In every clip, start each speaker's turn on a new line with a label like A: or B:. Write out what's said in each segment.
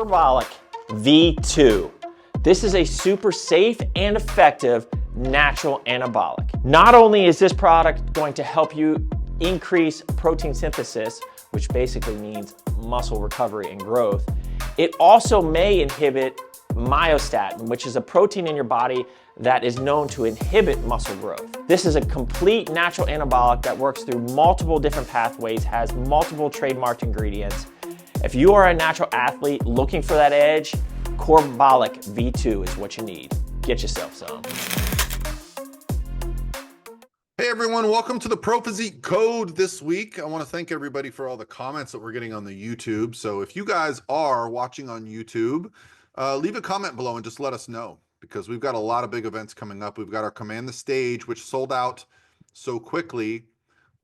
A: Corbolic V2. This is a super safe and effective natural anabolic. Not only is this product going to help you increase protein synthesis, which basically means muscle recovery and growth, it also may inhibit myostatin, which is a protein in your body that is known to inhibit muscle growth. This is a complete natural anabolic that works through multiple different pathways, has multiple trademarked ingredients. If you are a natural athlete looking for that edge, Corbolic V2 is what you need. Get yourself some.
B: Hey everyone, welcome to the Pro Physique Code this week. I want to thank everybody for all the comments that we're getting on the YouTube. So if you guys are watching on YouTube, leave a comment below and just let us know, because we've got a lot of big events coming up. We've got our Command the Stage, which sold out so quickly.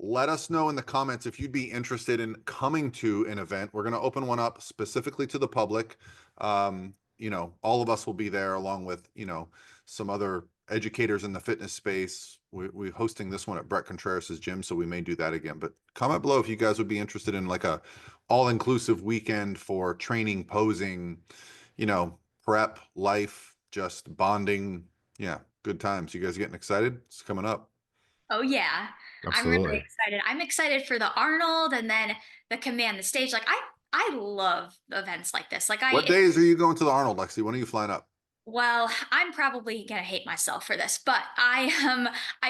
B: Let us know in the comments if you'd be interested in coming to an event. We're going to open one up specifically to the public. You know, all of us will be there along with, you know, some other educators in the fitness space. We're hosting this one at Brett Contreras' gym, so we may do that again. But comment below if you guys would be interested in like a all-inclusive weekend for training, posing, you know, prep, life, just bonding. Yeah, good times. You guys getting excited? It's coming up.
C: Oh yeah.
D: Absolutely.
C: I'm really excited. I'm excited for the Arnold and then the Command the Stage. Like I love events like this.
B: What days are you going to the Arnold, Lexie? When are you flying up?
C: Well, I'm probably gonna hate myself for this, but I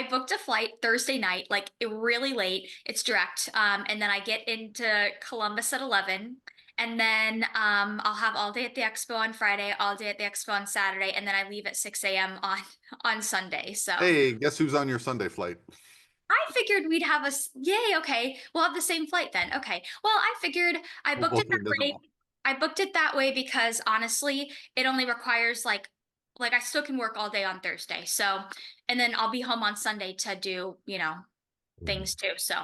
C: booked a flight Thursday night, like really late. It's direct. And then I get into Columbus at 11. And then I'll have all day at the expo on Friday, all day at the expo on Saturday, and then I leave at 6 a.m. on Sunday. So
B: Hey, guess who's on your Sunday flight?
C: I figured we'd have yay, okay. We'll have the same flight then. Okay. Well, I figured I
B: We'll
C: booked
B: both
C: it
B: be
C: that way.
B: invisible.
C: I booked it that way because honestly, it only requires like I still can work all day on Thursday. So, and then I'll be home on Sunday to do, things too. So,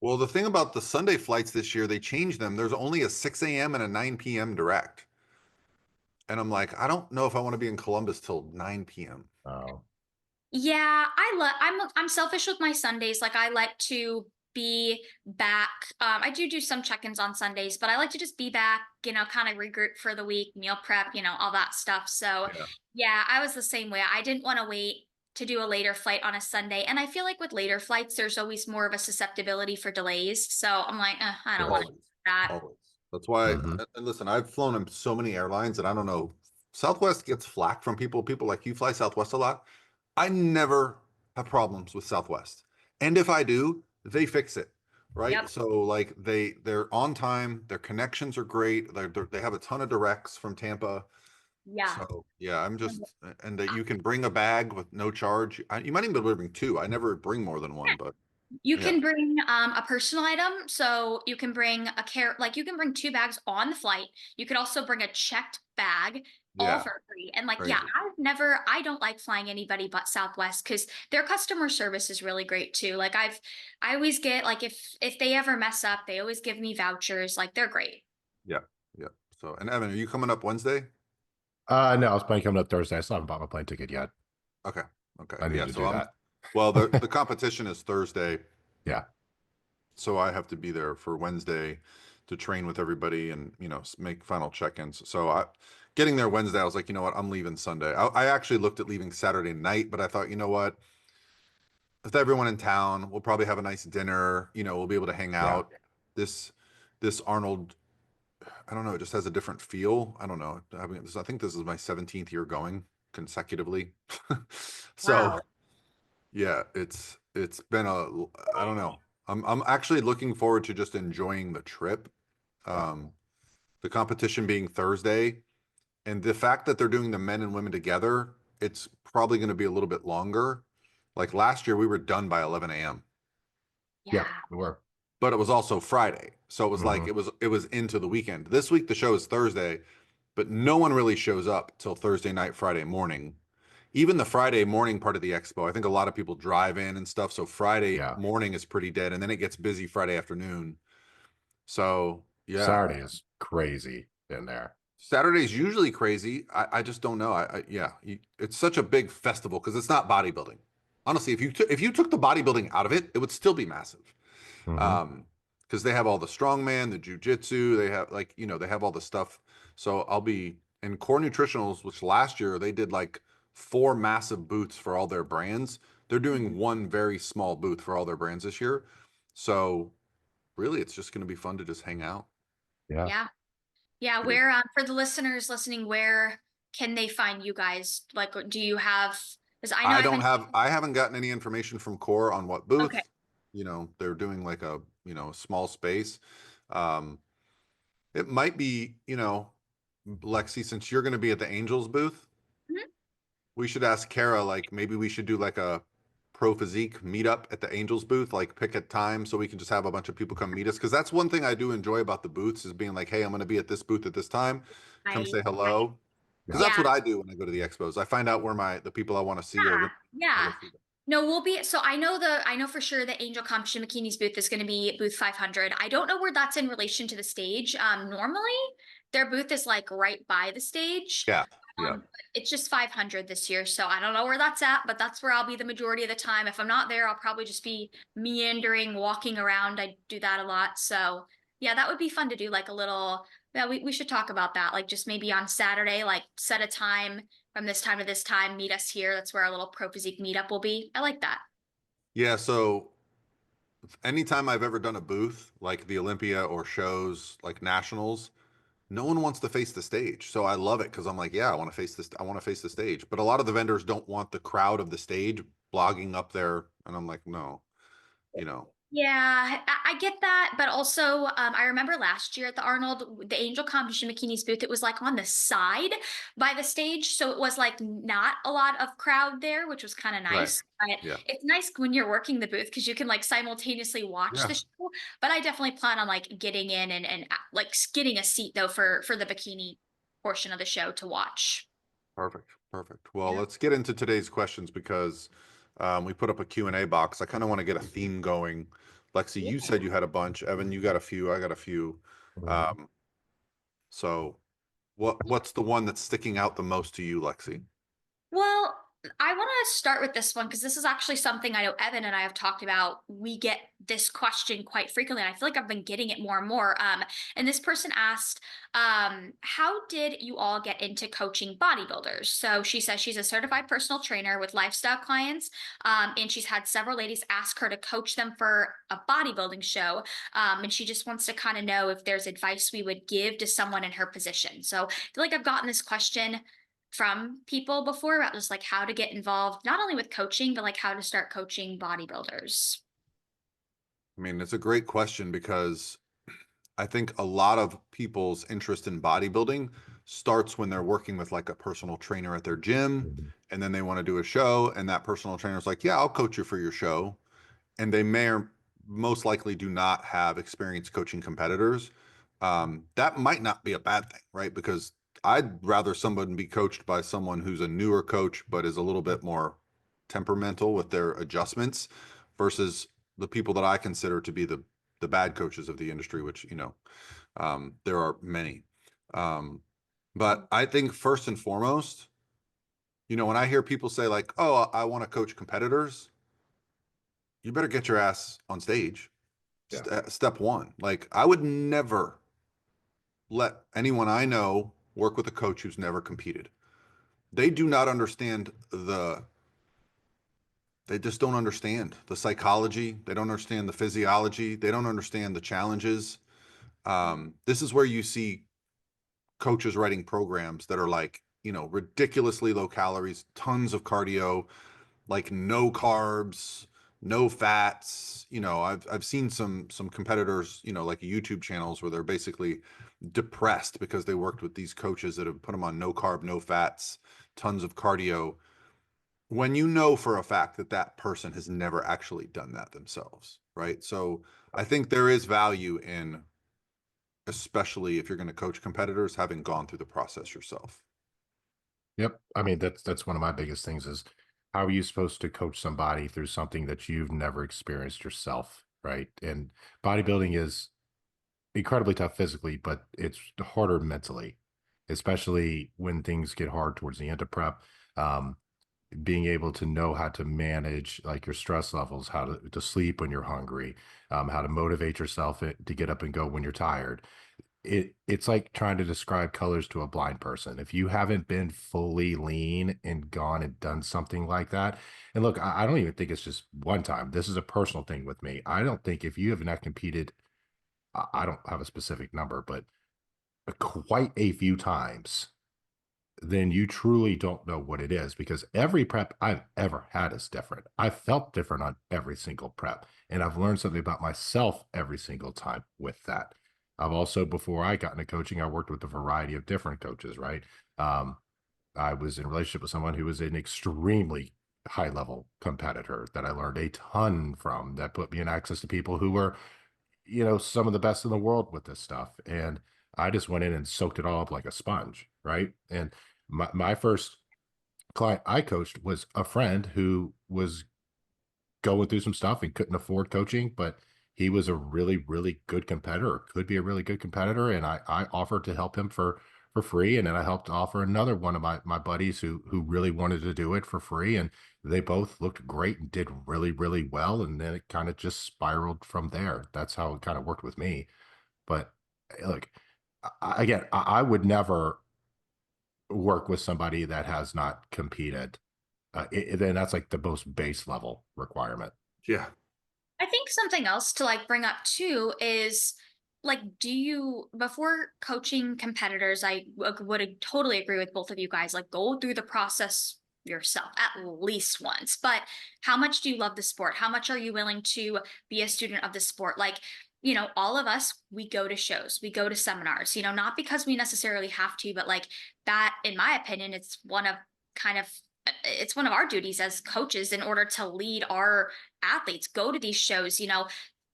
B: Well, the thing about the Sunday flights this year, they changed them. There's only a 6 a.m. and a 9 p.m. direct. And I'm like, I don't know if I want to be in Columbus till 9 p.m.
D: Oh,
C: yeah, I'm selfish with my Sundays. Like I like to be back. I do some check-ins on Sundays, but I like to just be back, kind of regroup for the week, meal prep, all that stuff. So
B: Yeah.
C: yeah, I was the same way. I didn't want to wait to do a later flight on a Sunday. And I feel like with later flights, there's always more of a susceptibility for delays. So I'm like, I don't want to do
B: Always.
C: that.
B: Always. That's why,
D: Mhm.
B: and listen, I've flown in so many airlines and I don't know, Southwest gets flack from people like you fly Southwest a lot. I never have problems with Southwest. And if I do, they fix it. Right.
C: Yep.
B: So like they're on time, their connections are great. They have a ton of directs from Tampa.
C: Yeah.
B: So yeah, and that you can bring a bag with no charge. You might even be able to bring two. I never bring more than one, but
C: You
B: yeah,
C: can bring a personal item. So you can bring you can bring two bags on the flight. You could also bring a checked bag, all
B: yeah,
C: for free. And like, yeah,
B: crazy.
C: I don't like flying anybody but Southwest because their customer service is really great too. Like I always get like if they ever mess up, they always give me vouchers. Like they're great.
B: Yeah, yeah. So, and Evan, are you coming up Wednesday?
D: No, I was planning coming up Thursday. I still haven't bought my plane ticket yet.
B: Okay, okay.
D: I need
B: Yeah,
D: to
B: so
D: do that.
B: well, the competition is Thursday,
D: Yeah.
B: so I have to be there for Wednesday to train with everybody and, make final check-ins. So getting there Wednesday, I was like, you know what, I'm leaving Sunday. I actually looked at leaving Saturday night, but I thought, you know what, with everyone in town, we'll probably have a nice dinner, we'll be able to hang
D: Yeah.
B: out. This Arnold, I don't know, it just has a different feel. I don't know. I think this is my 17th year going consecutively. So
C: Wow.
B: yeah, it's been I don't know. I'm actually looking forward to just enjoying the trip.
D: Yeah.
B: The competition being Thursday, and the fact that they're doing the men and women together, it's probably going to be a little bit longer. Like last year, we were done by 11 a.m.,
D: Yeah.
C: Yeah.
D: We were.
B: but it was also Friday, so it was like
D: Mhm.
B: it was into the weekend. This week the show is Thursday, but no one really shows up till Thursday night, Friday morning. Even the Friday morning part of the expo, I think a lot of people drive in and stuff. So Friday
D: Yeah.
B: morning is pretty dead, and then it gets busy Friday afternoon. So yeah,
D: Saturday is crazy in there.
B: Saturday's usually crazy. I just don't know. Yeah, it's such a big festival because it's not bodybuilding. Honestly, if you took the bodybuilding out of it, it would still be massive.
D: Mhm.
B: Um, because they have all the strongman, the jujitsu, they have like, they have all the stuff. So I'll be in Core Nutritionals, which last year they did like 4 massive booths for all their brands. They're doing one very small booth for all their brands this year. So really, it's just going to be fun to just hang out.
D: Yeah.
C: Yeah. Yeah.
B: It is.
C: Where, for the listeners listening, where can they find you guys? Like, do you have, because I know
B: I
C: I've
B: don't
C: been,
B: have, I haven't gotten any information from Core on what
C: okay.
B: booth, they're doing like a, small space. Um, it might be, Lexi, since you're going to be at the Angels booth,
C: Mhm.
B: we should ask Kara, like maybe we should do like a pro physique meetup at the Angels booth, like pick a time so we can just have a bunch of people come meet us. Cause that's one thing I do enjoy about the booths is being like, hey, I'm going to be at this booth at this time. Come say
C: I,
B: hello. Cause
D: Yeah.
B: that's what
C: yeah.
B: I do when I go to the expos. I find out where the people I want to see are.
C: Yeah.
B: I
C: Yeah.
B: go see them.
C: No, we'll be, so I know for sure the Angel Competition Bikinis booth is going to be booth 500. I don't know where that's in relation to the stage. Normally their booth is like right by the stage.
B: Yeah. Yeah.
C: But it's just 500 this year. So I don't know where that's at, but that's where I'll be the majority of the time. If I'm not there, I'll probably just be meandering, walking around. I do that a lot. So yeah, that would be fun to do like a little, yeah, we should talk about that. Like just maybe on Saturday, like set a time from this time to this time, meet us here. That's where our little Pro Physique meetup will be. I like that.
B: Yeah. So anytime I've ever done a booth like the Olympia or shows like nationals, no one wants to face the stage. So I love it because I'm like, yeah, I want to face this. I want to face the stage. But a lot of the vendors don't want the crowd of the stage blogging up there. And I'm like, no, you know,
C: Yeah, I get that, but also I remember last year at the Arnold, the Angel Competition Bikinis booth, it was like on the side by the stage, so it was like not a lot of crowd there, which was kind of
B: right.
C: nice. But
B: Yeah.
C: it's nice when you're working the booth because you can like simultaneously watch
B: Yeah.
C: the show. But I definitely plan on like getting in and like getting a seat though for the bikini portion of the show to watch.
B: Perfect. Perfect. Well,
C: Yeah.
B: let's get into today's questions because we put up a Q&A box. I kind of want to get a theme going. Lexi, you said you had a bunch. Evan, you got a few. I got a few.
D: Mhm.
B: Um, so what's the one that's sticking out the most to you, Lexi?
C: Well, I want to start with this one because this is actually something I know Evan and I have talked about. We get this question quite frequently, and I feel like I've been getting it more and more. And this person asked, how did you all get into coaching bodybuilders? So she says she's a certified personal trainer with lifestyle clients, and she's had several ladies ask her to coach them for a bodybuilding show. And she just wants to kind of know if there's advice we would give to someone in her position. So I feel like I've gotten this question from people before about just like how to get involved, not only with coaching, but like how to start coaching bodybuilders.
B: I mean, it's a great question because I think a lot of people's interest in bodybuilding starts when they're working with like a personal trainer at their gym
D: Mhm.
B: and then they want to do a show and that personal trainer's like, "Yeah, I'll coach you for your show." And they may or most likely do not have experience coaching competitors. That might not be a bad thing, right? Because I'd rather someone be coached by someone who's a newer coach but is a little bit more temperamental with their adjustments versus the people that I consider to be the bad coaches of the industry, which there are many. Um, but I think first and foremost, when I hear people say like, "Oh, I want to coach competitors," you better get your ass on stage.
D: Yeah.
B: Step one. Like I would never let anyone I know work with a coach who's never competed. They do not understand they just don't understand the psychology. They don't understand the physiology. They don't understand the challenges. This is where you see coaches writing programs that are like, ridiculously low calories, tons of cardio, like no carbs, no fats. I've seen some competitors, like YouTube channels where they're basically depressed because they worked with these coaches that have put them on no carb, no fats, tons of cardio. When you know for a fact that that person has never actually done that themselves, right? So I think there is value in, especially if you're going to coach competitors, having gone through the process yourself.
D: Yep. I mean, that's one of my biggest things is how are you supposed to coach somebody through something that you've never experienced yourself, right? And bodybuilding is incredibly tough physically, but it's harder mentally, especially when things get hard towards the end of prep. Um, being able to know how to manage like your stress levels, how to sleep when you're hungry, how to motivate yourself to get up and go when you're tired. It's like trying to describe colors to a blind person. If you haven't been fully lean and gone and done something like that, and look, I don't even think it's just one time. This is a personal thing with me. I don't think if you have not competed, I don't have a specific number, but quite a few times, then you truly don't know what it is, because every prep I've ever had is different. I felt different on every single prep, and I've learned something about myself every single time with that. I've also, before I got into coaching, I worked with a variety of different coaches, right? Um, I was in a relationship with someone who was an extremely high level competitor that I learned a ton from, that put me in access to people who were, some of the best in the world with this stuff. And I just went in and soaked it all up like a sponge, right? And my first client I coached was a friend who was going through some stuff and couldn't afford coaching, but he was a really, really good competitor, could be a really good competitor. And I offered to help him for free. And then I helped offer another one of my buddies who really wanted to do it for free. And they both looked great and did really, really well. And then it kind of just spiraled from there. That's how it kind of worked with me. But look, again, I would never work with somebody that has not competed. Then that's like the most base level requirement.
B: Yeah.
C: I think something else to like bring up too is like, do you, before coaching competitors, I would totally agree with both of you guys, like go through the process yourself at least once. But how much do you love the sport? How much are you willing to be a student of the sport? Like, all of us, we go to shows, we go to seminars, not because we necessarily have to, but like that, in my opinion, it's one of our duties as coaches in order to lead our athletes. Go to these shows,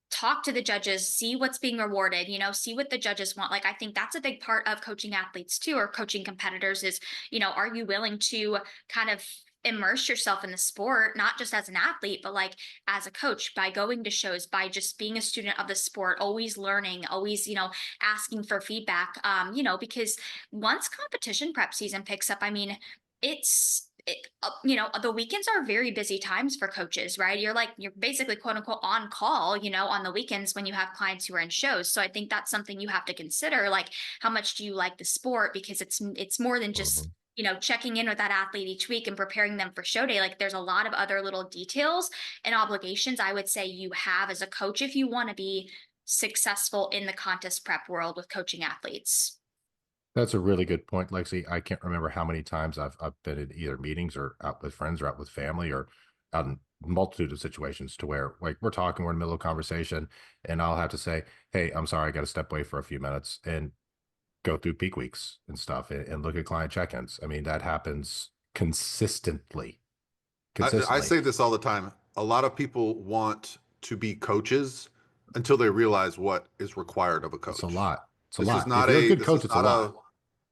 C: talk to the judges, see what's being rewarded, see what the judges want. Like, I think that's a big part of coaching athletes too, or coaching competitors is, are you willing to kind of immerse yourself in the sport, not just as an athlete, but like as a coach, by going to shows, by just being a student of the sport, always learning, always, asking for feedback, because once competition prep season picks up, I mean, the weekends are very busy times for coaches, right? You're basically quote unquote on call, on the weekends when you have clients who are in shows. So I think that's something you have to consider. Like, how much do you like the sport? Because it's more than just,
D: Mhm.
C: checking in with that athlete each week and preparing them for show day. Like, there's a lot of other little details and obligations I would say you have as a coach if you want to be successful in the contest prep world with coaching athletes.
D: That's a really good point, Lexi. I can't remember how many times I've been in either meetings or out with friends or out with family or out in multitude of situations to where like we're talking, we're in the middle of conversation, and I'll have to say, "Hey, I'm sorry, I got to step away for a few minutes," and go through peak weeks and stuff and look at client check-ins. I mean, that happens consistently.
B: I
D: Consistently.
B: say this all the time. A lot of people want to be coaches until they realize what is required of a
D: It's a
B: coach.
D: lot. It's a
B: This is
D: lot. If
B: not
D: you're a
B: a
D: good
B: this
D: coach,
B: is
D: it's a
B: not a
D: lot.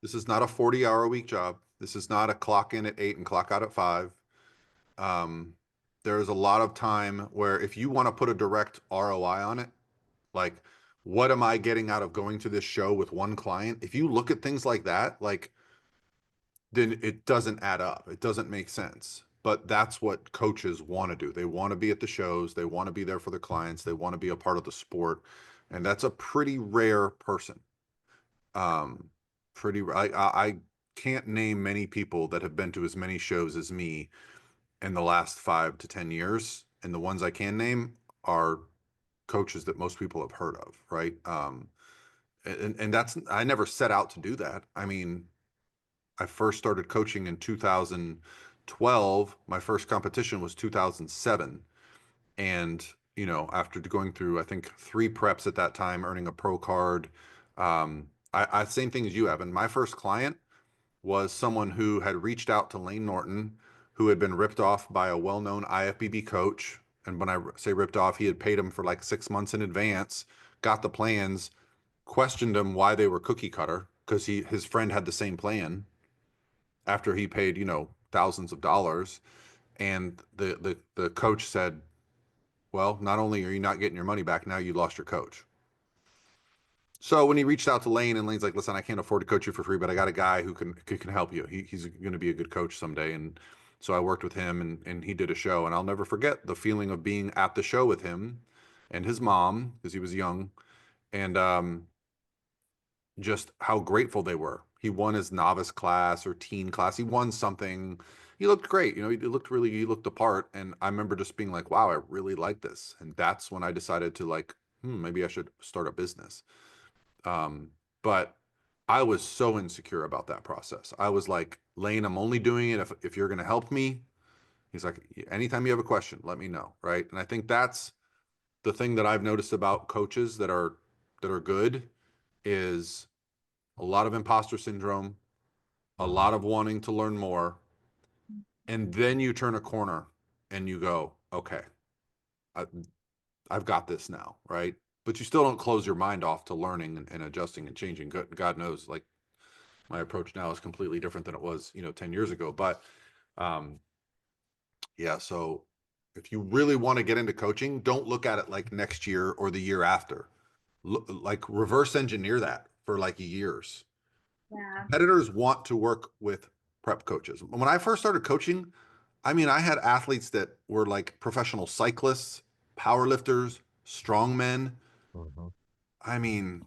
B: this is not a 40-hour a week job. This is not a clock in at 8 and clock out at 5. Um, there's a lot of time where if you want to put a direct ROI on it, like what am I getting out of going to this show with one client? If you look at things like that, like then it doesn't add up. It doesn't make sense. But that's what coaches want to do. They want to be at the shows. They want to be there for their clients. They want to be a part of the sport. And that's a pretty rare person. Um, I can't name many people that have been to as many shows as me in the last 5 to 10 years. And the ones I can name are coaches that most people have heard of, right? And that's, I never set out to do that. I mean, I first started coaching in 2012. My first competition was 2007. And, after going through, I think 3 preps at that time, earning a pro card, I same thing as you, Evan. My first client was someone who had reached out to Lane Norton, who had been ripped off by a well-known IFBB coach. And when I say ripped off, he had paid him for like 6 months in advance, got the plans, questioned him why they were cookie cutter because his friend had the same plan after he paid, thousands of dollars. And the coach said, well, not only are you not getting your money back, now you lost your coach. So when he reached out to Lane, and Lane's like, listen, I can't afford to coach you for free, but I got a guy who can help you. He's going to be a good coach someday. And So I worked with him, and he did a show, and I'll never forget the feeling of being at the show with him and his mom, because he was young, and just how grateful they were. He won his novice class or teen class. He won something. He looked great. You know, he looked the part. And I remember just being like, wow, I really like this. And that's when I decided to like, maybe I should start a business. But I was so insecure about that process. I was like, Lane, I'm only doing it if you're going to help me. He's like, anytime you have a question, let me know. Right. And I think that's the thing that I've noticed about coaches that are good is a lot of imposter syndrome, a lot of wanting to learn more. And then you turn a corner and you go, okay, I, I've got this now, right? But you still don't close your mind off to learning and adjusting and changing. God knows, like my approach now is completely different than it was, 10 years ago. But um, yeah, so if you really want to get into coaching, don't look at it like next year or the year after. Look, like reverse engineer that for like years.
C: Yeah.
B: Competitors want to work with prep coaches. When I first started coaching, I mean, I had athletes that were like professional cyclists, power lifters, strongmen.
D: Mhm.
B: I mean,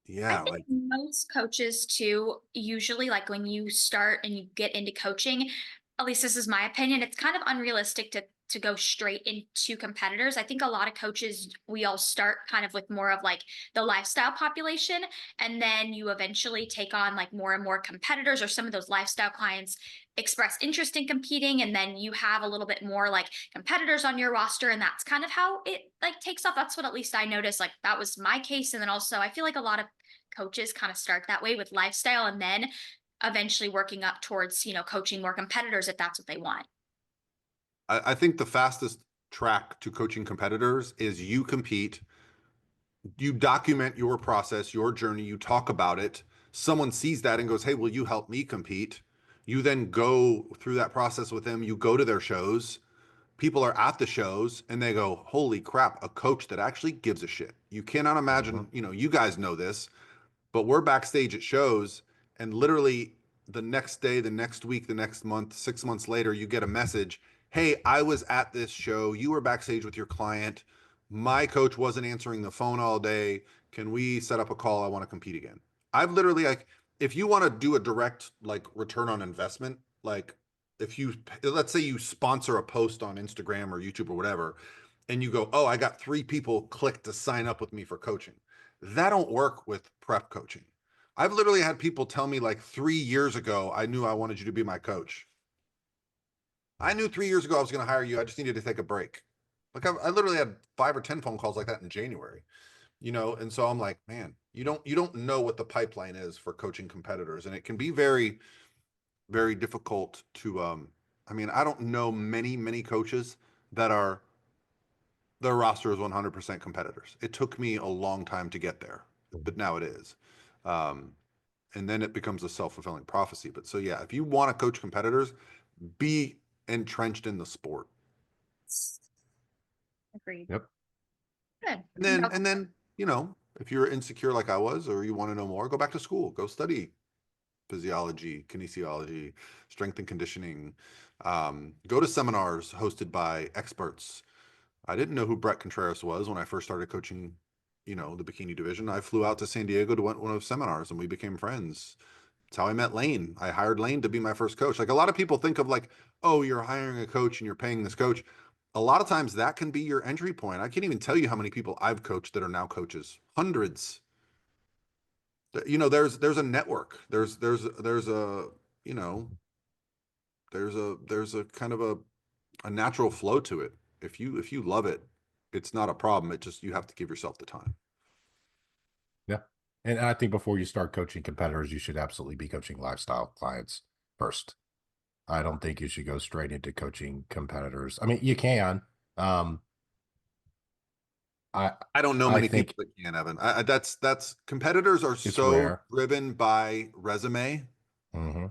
C: I
B: yeah,
C: think
B: like
C: most coaches too, usually like when you start and you get into coaching, at least this is my opinion, it's kind of unrealistic to go straight into competitors. I think a lot of coaches, we all start kind of with more of like the lifestyle population, and then you eventually take on like more and more competitors, or some of those lifestyle clients express interest in competing, and then you have a little bit more like competitors on your roster, and that's kind of how it like takes off. That's what at least I noticed, like that was my case. And then also I feel like a lot of coaches kind of start that way with lifestyle, and then eventually working up towards, coaching more competitors if that's what they want.
B: I think the fastest track to coaching competitors is you compete, you document your process, your journey, you talk about it. Someone sees that and goes, hey, will you help me compete? You then go through that process with them. You go to their shows. People are at the shows and they go, holy crap, a coach that actually gives a shit. You cannot imagine, you guys know this, but we're backstage at shows, and literally the next day, the next week, the next month, 6 months later, you get a message. Hey, I was at this show. You were backstage with your client. My coach wasn't answering the phone all day. Can we set up a call? I want to compete again. I've literally like, if you want to do a direct like return on investment, like if you, let's say you sponsor a post on Instagram or YouTube or whatever, and you go, oh, I got 3 people click to sign up with me for coaching. That don't work with prep coaching. I've literally had people tell me like 3 years ago, I knew I wanted you to be my coach. I knew 3 years ago I was going to hire you. I just needed to take a break. Like I literally had 5 or 10 phone calls like that in January, and so I'm like, man, you don't know what the pipeline is for coaching competitors. And it can be very, very difficult to, I mean, I don't know many coaches that are, their roster is 100% competitors. It took me a long time to get there, but now it is. Um, and then it becomes a self-fulfilling prophecy. But so yeah, if you want to coach competitors, be entrenched in the sport.
C: Agreed.
D: Yep.
C: Good.
B: And then, if you're insecure like I was, or you want to know more, go back to school, go study physiology, kinesiology, strength and conditioning. Go to seminars hosted by experts. I didn't know who Brett Contreras was when I first started coaching, the bikini division. I flew out to San Diego to one of those seminars and we became friends. It's how I met Lane. I hired Lane to be my first coach. Like a lot of people think of like, oh, you're hiring a coach and you're paying this coach. A lot of times that can be your entry point. I can't even tell you how many people I've coached that are now coaches. Hundreds. There's a network. There's a, you know, there's a kind of a natural flow to it. If you love it, it's not a problem. It just, you have to give yourself the time.
D: Yeah. And I think before you start coaching competitors, you should absolutely be coaching lifestyle clients first. I don't think you should go straight into coaching competitors. I mean, you can. Um, I
B: I don't know
D: I
B: many people
D: think
B: that can, Evan. That's competitors are
D: it's
B: so
D: rare,
B: driven by resume.
D: hmm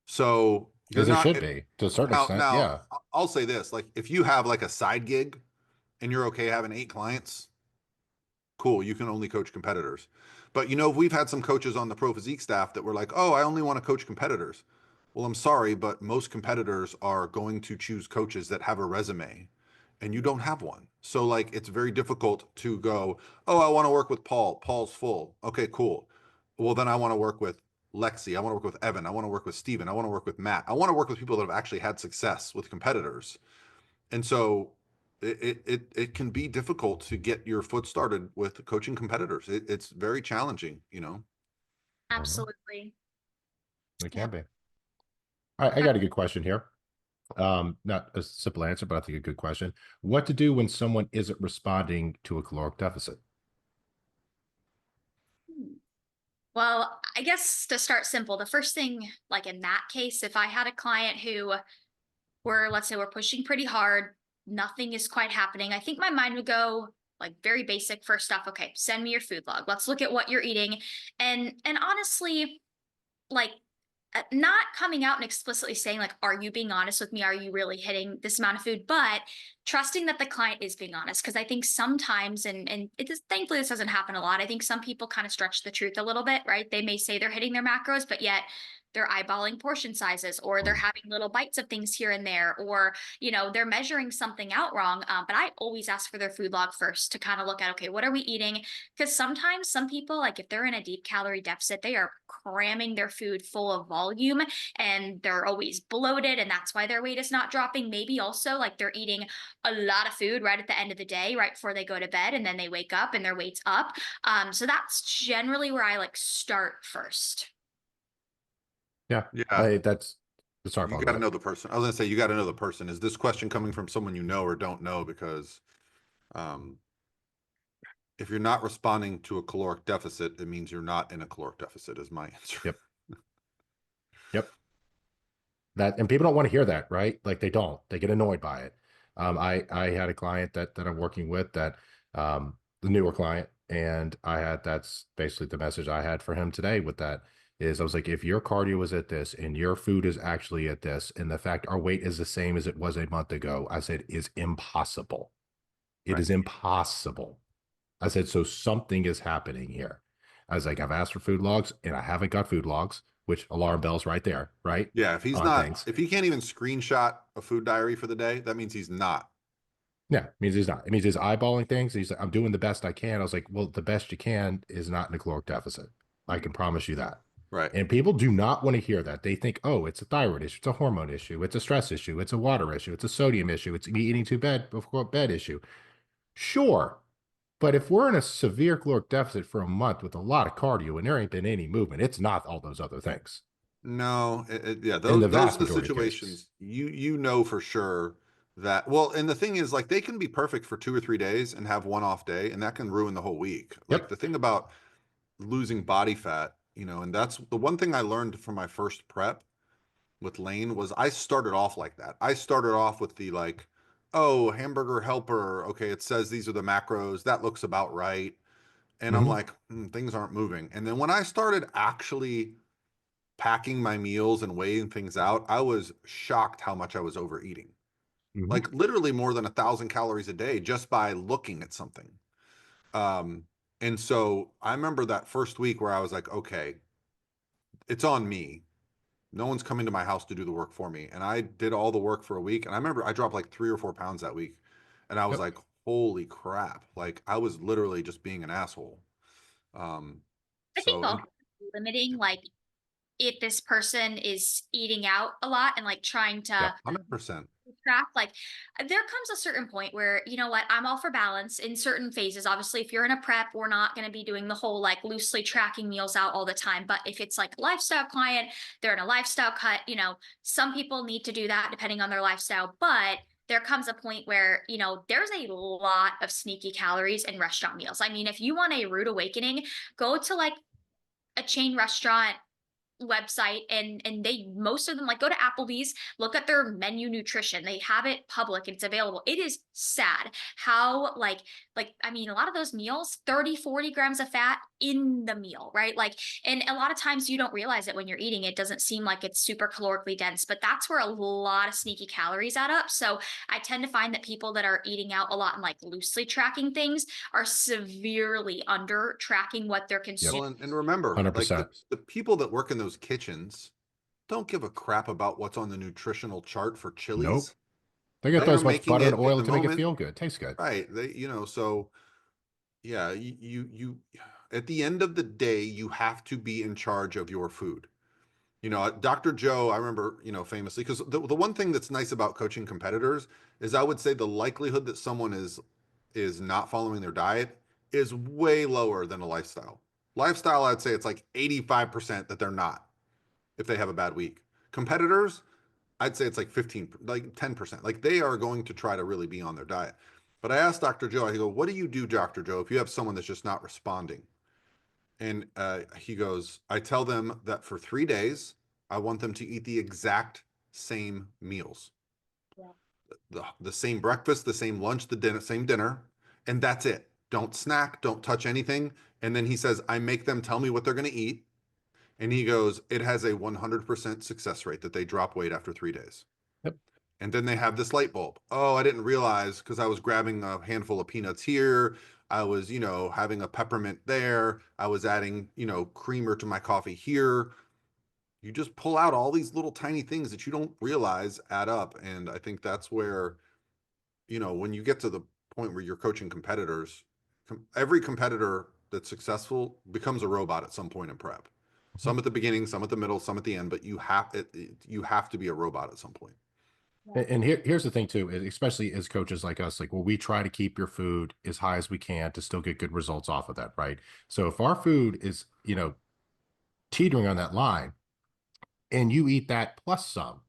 B: So you're
D: as they
B: not
D: should be to a certain
B: now.
D: extent.
B: Now
D: Yeah.
B: I'll say this: like if you have like a side gig and you're okay having 8 clients, cool. You can only coach competitors. But we've had some coaches on the Pro Physique staff that were like, "Oh, I only want to coach competitors." Well, I'm sorry, but most competitors are going to choose coaches that have a resume and you don't have one. So like it's very difficult to go, "Oh, I want to work with Paul. Paul's full." Okay, cool. Well, then I want to work with Lexie. I want to work with Evan. I want to work with Steven. I want to work with Matt. I want to work with people that have actually had success with competitors. And so it can be difficult to get your foot started with coaching competitors. It's very challenging, you know.
C: Absolutely.
D: It
C: Yep.
D: can be. All right, I got a good question here. Not a simple answer, but I think a good question. What to do when someone isn't responding to a caloric deficit?
C: Well, I guess to start simple, the first thing, like in that case, if I had a client who let's say we're pushing pretty hard, nothing is quite happening, I think my mind would go like very basic first stuff. Okay, send me your food log. Let's look at what you're eating. And honestly, like not coming out and explicitly saying like, are you being honest with me? Are you really hitting this amount of food? But trusting that the client is being honest. Because I think sometimes, and it is, thankfully this doesn't happen a lot, I think some people kind of stretch the truth a little bit, right? They may say they're hitting their macros, but yet they're eyeballing portion sizes, or they're having little bites of things here and there, or they're measuring something out wrong. But I always ask for their food log first to kind of look at, okay, what are we eating? Because sometimes some people, like if they're in a deep calorie deficit, they are cramming their food full of volume and they're always bloated, and that's why their weight is not dropping. Maybe also like they're eating a lot of food right at the end of the day, right before they go to bed, and then they wake up and their weight's up. So that's generally where I like start first.
D: Yeah,
B: Yeah.
D: that's sorry,
B: You
D: Paul, go
B: got to
D: ahead.
B: know the person. I was gonna say you got to know the person. Is this question coming from someone you know or don't know? Because um, if you're not responding to a caloric deficit, it means you're not in a caloric deficit. Is my answer.
D: Yep. Yep. That, and people don't want to hear that, right? Like they don't. They get annoyed by it. I had a client that I'm working with that the newer client, and that's basically the message I had for him today with that is I was like, if your cardio is at this and your food is actually at this, and the fact our weight is the same as it was a month ago, I said is impossible. It
B: Right.
D: is impossible. I said, so something is happening here. I was like, I've asked for food logs and I haven't got food logs, which alarm bells right there, right?
B: Yeah. If he's
D: On
B: not,
D: things.
B: if he can't even screenshot a food diary for the day, that means he's not.
D: Yeah, it means he's not. It means he's eyeballing things. He's like, I'm doing the best I can. I was like, well, the best you can is not in a caloric deficit. I can promise you that.
B: Right.
D: And people do not want to hear that. They think, oh, it's a thyroid issue, it's a hormone issue, it's a stress issue, it's a water issue, it's a sodium issue, it's me eating too bad before bed issue. Sure. But if we're in a severe caloric deficit for a month with a lot of cardio and there ain't been any movement, it's not all those other things
B: No. Yeah.
D: in the
B: Those are
D: vast
B: the
D: majority of cases.
B: situations you know for sure that. Well, and the thing is, like, they can be perfect for 2 or 3 days and have one off day, and that can ruin the whole week. Like
D: Yep.
B: the thing about losing body fat, and that's the one thing I learned from my first prep with Lane was I started off like that. I started off with the like, oh, hamburger helper. Okay, it says these are the macros. That looks about right. And I'm
D: Mm-hmm.
B: like, things aren't moving. And then when I started actually packing my meals and weighing things out, I was shocked how much I was overeating.
D: Mm-hmm.
B: Like literally more than 1,000 calories a day just by looking at something. Um, and so I remember that first week where I was like, okay, it's on me. No one's coming to my house to do the work for me. And I did all the work for a week. And I remember I dropped like 3 or 4 pounds that week. And I was
D: Yep.
B: like, holy crap. Like I was literally just being an asshole. Um,
C: I think
B: so, and
C: also limiting, like if this person is eating out a lot and like trying
D: Yeah.
C: to
B: 100%.
C: track, like there comes a certain point where I'm all for balance in certain phases. Obviously, if you're in a prep, we're not going to be doing the whole like loosely tracking meals out all the time, but if it's like a lifestyle client, they're in a lifestyle cut, some people need to do that depending on their lifestyle. But there comes a point where there's a lot of sneaky calories in restaurant meals. I mean, if you want a rude awakening, go to like a chain restaurant website, and they, most of them, like, go to Applebee's, look at their menu nutrition. They have it public, it's available. It is sad how I mean, a lot of those meals, 30-40 grams of fat in the meal, right? Like, and a lot of times you don't realize it when you're eating. It doesn't seem like it's super calorically dense, but that's where a lot of sneaky calories add up. So I tend to find that people that are eating out a lot and like loosely tracking things are severely under tracking what they're
D: Yep.
C: consuming.
B: Well, and remember, like
D: 100%.
B: the people that work in those kitchens, don't give a crap about what's on the nutritional chart for
D: Nope.
B: chilies.
D: They got
B: They are
D: those much
B: making
D: butter and
B: it in
D: oil
B: the
D: to make it
B: moment.
D: feel good. Tastes good.
B: Right. They, so yeah, you at the end of the day, you have to be in charge of your food. Dr. Joe, I remember, famously, because the one thing that's nice about coaching competitors is I would say the likelihood that someone is not following their diet is way lower than a lifestyle. Lifestyle, I'd say it's like 85% that they're not if they have a bad week. Competitors, I'd say it's like 15, like 10%. Like they are going to try to really be on their diet. But I asked Dr. Joe, I go, what do you do, Dr. Joe, if you have someone that's just not responding? And he goes, I tell them that for 3 days, I want them to eat the exact same meals.
C: Yeah.
B: The same breakfast, the same lunch, the dinner, same dinner, and that's it. Don't snack, don't touch anything. And then he says, I make them tell me what they're going to eat. And he goes, it has a 100% success rate that they drop weight after 3 days.
D: Yep.
B: And then they have this light bulb. Oh, I didn't realize because I was grabbing a handful of peanuts here. I was, having a peppermint there. I was adding, creamer to my coffee here. You just pull out all these little tiny things that you don't realize add up. And I think that's where, when you get to the point where you're coaching competitors, every competitor that's successful becomes a robot at some point in prep. Some at the beginning, some at the middle, some at the end, but you have to be a robot at some point.
D: And here's the thing too, especially as coaches like us, like, well, we try to keep your food as high as we can to still get good results off of that, right? So if our food is, teetering on that line and you eat that plus some,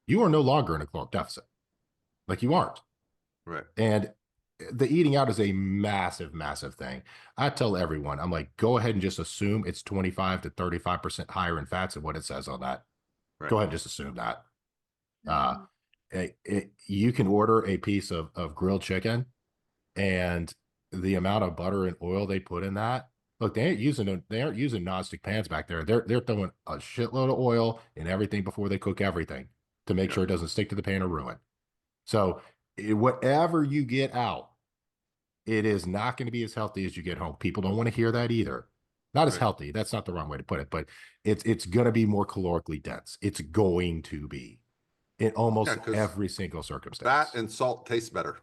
D: you are no longer in a caloric deficit. Like you aren't.
B: Right.
D: And the eating out is a massive, massive thing. I tell everyone, I'm like, go ahead and just assume it's 25 to 35% higher in fats than what it says on that.
B: Right.
D: Go ahead and just assume that.
C: Mm-hmm.
D: You can order a piece of grilled chicken, and the amount of butter and oil they put in that. Look, they aren't using nonstick pans back there. They're throwing a shitload of oil in everything before they cook everything to make sure it doesn't stick to the pan or ruin. So whatever you get out, it is not going to be as healthy as you get home. People don't want to hear that either. Not as healthy. That's not the wrong way to put it, but it's going to be more calorically dense. It's going to be in almost every single circumstance.
B: Fat and salt taste better.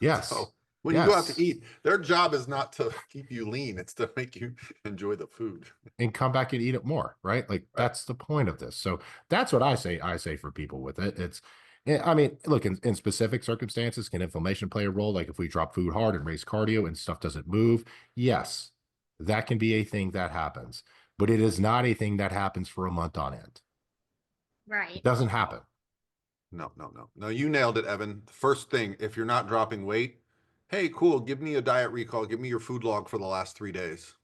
D: Yes.
B: So when you go out to eat, their job is not to keep you lean. It's to make you enjoy the food.
D: And come back and eat it more, right? Like that's the point of this. So that's what I say for people with it. I mean, look, in specific circumstances, can inflammation play a role? Like if we drop food hard and raise cardio and stuff doesn't move, yes, that can be a thing that happens. But it is not a thing that happens for a month on end.
C: Right.
D: It doesn't happen.
B: No, you nailed it, Evan. First thing, if you're not dropping weight, hey, cool, give me a diet recall. Give me your food log for the last 3 days.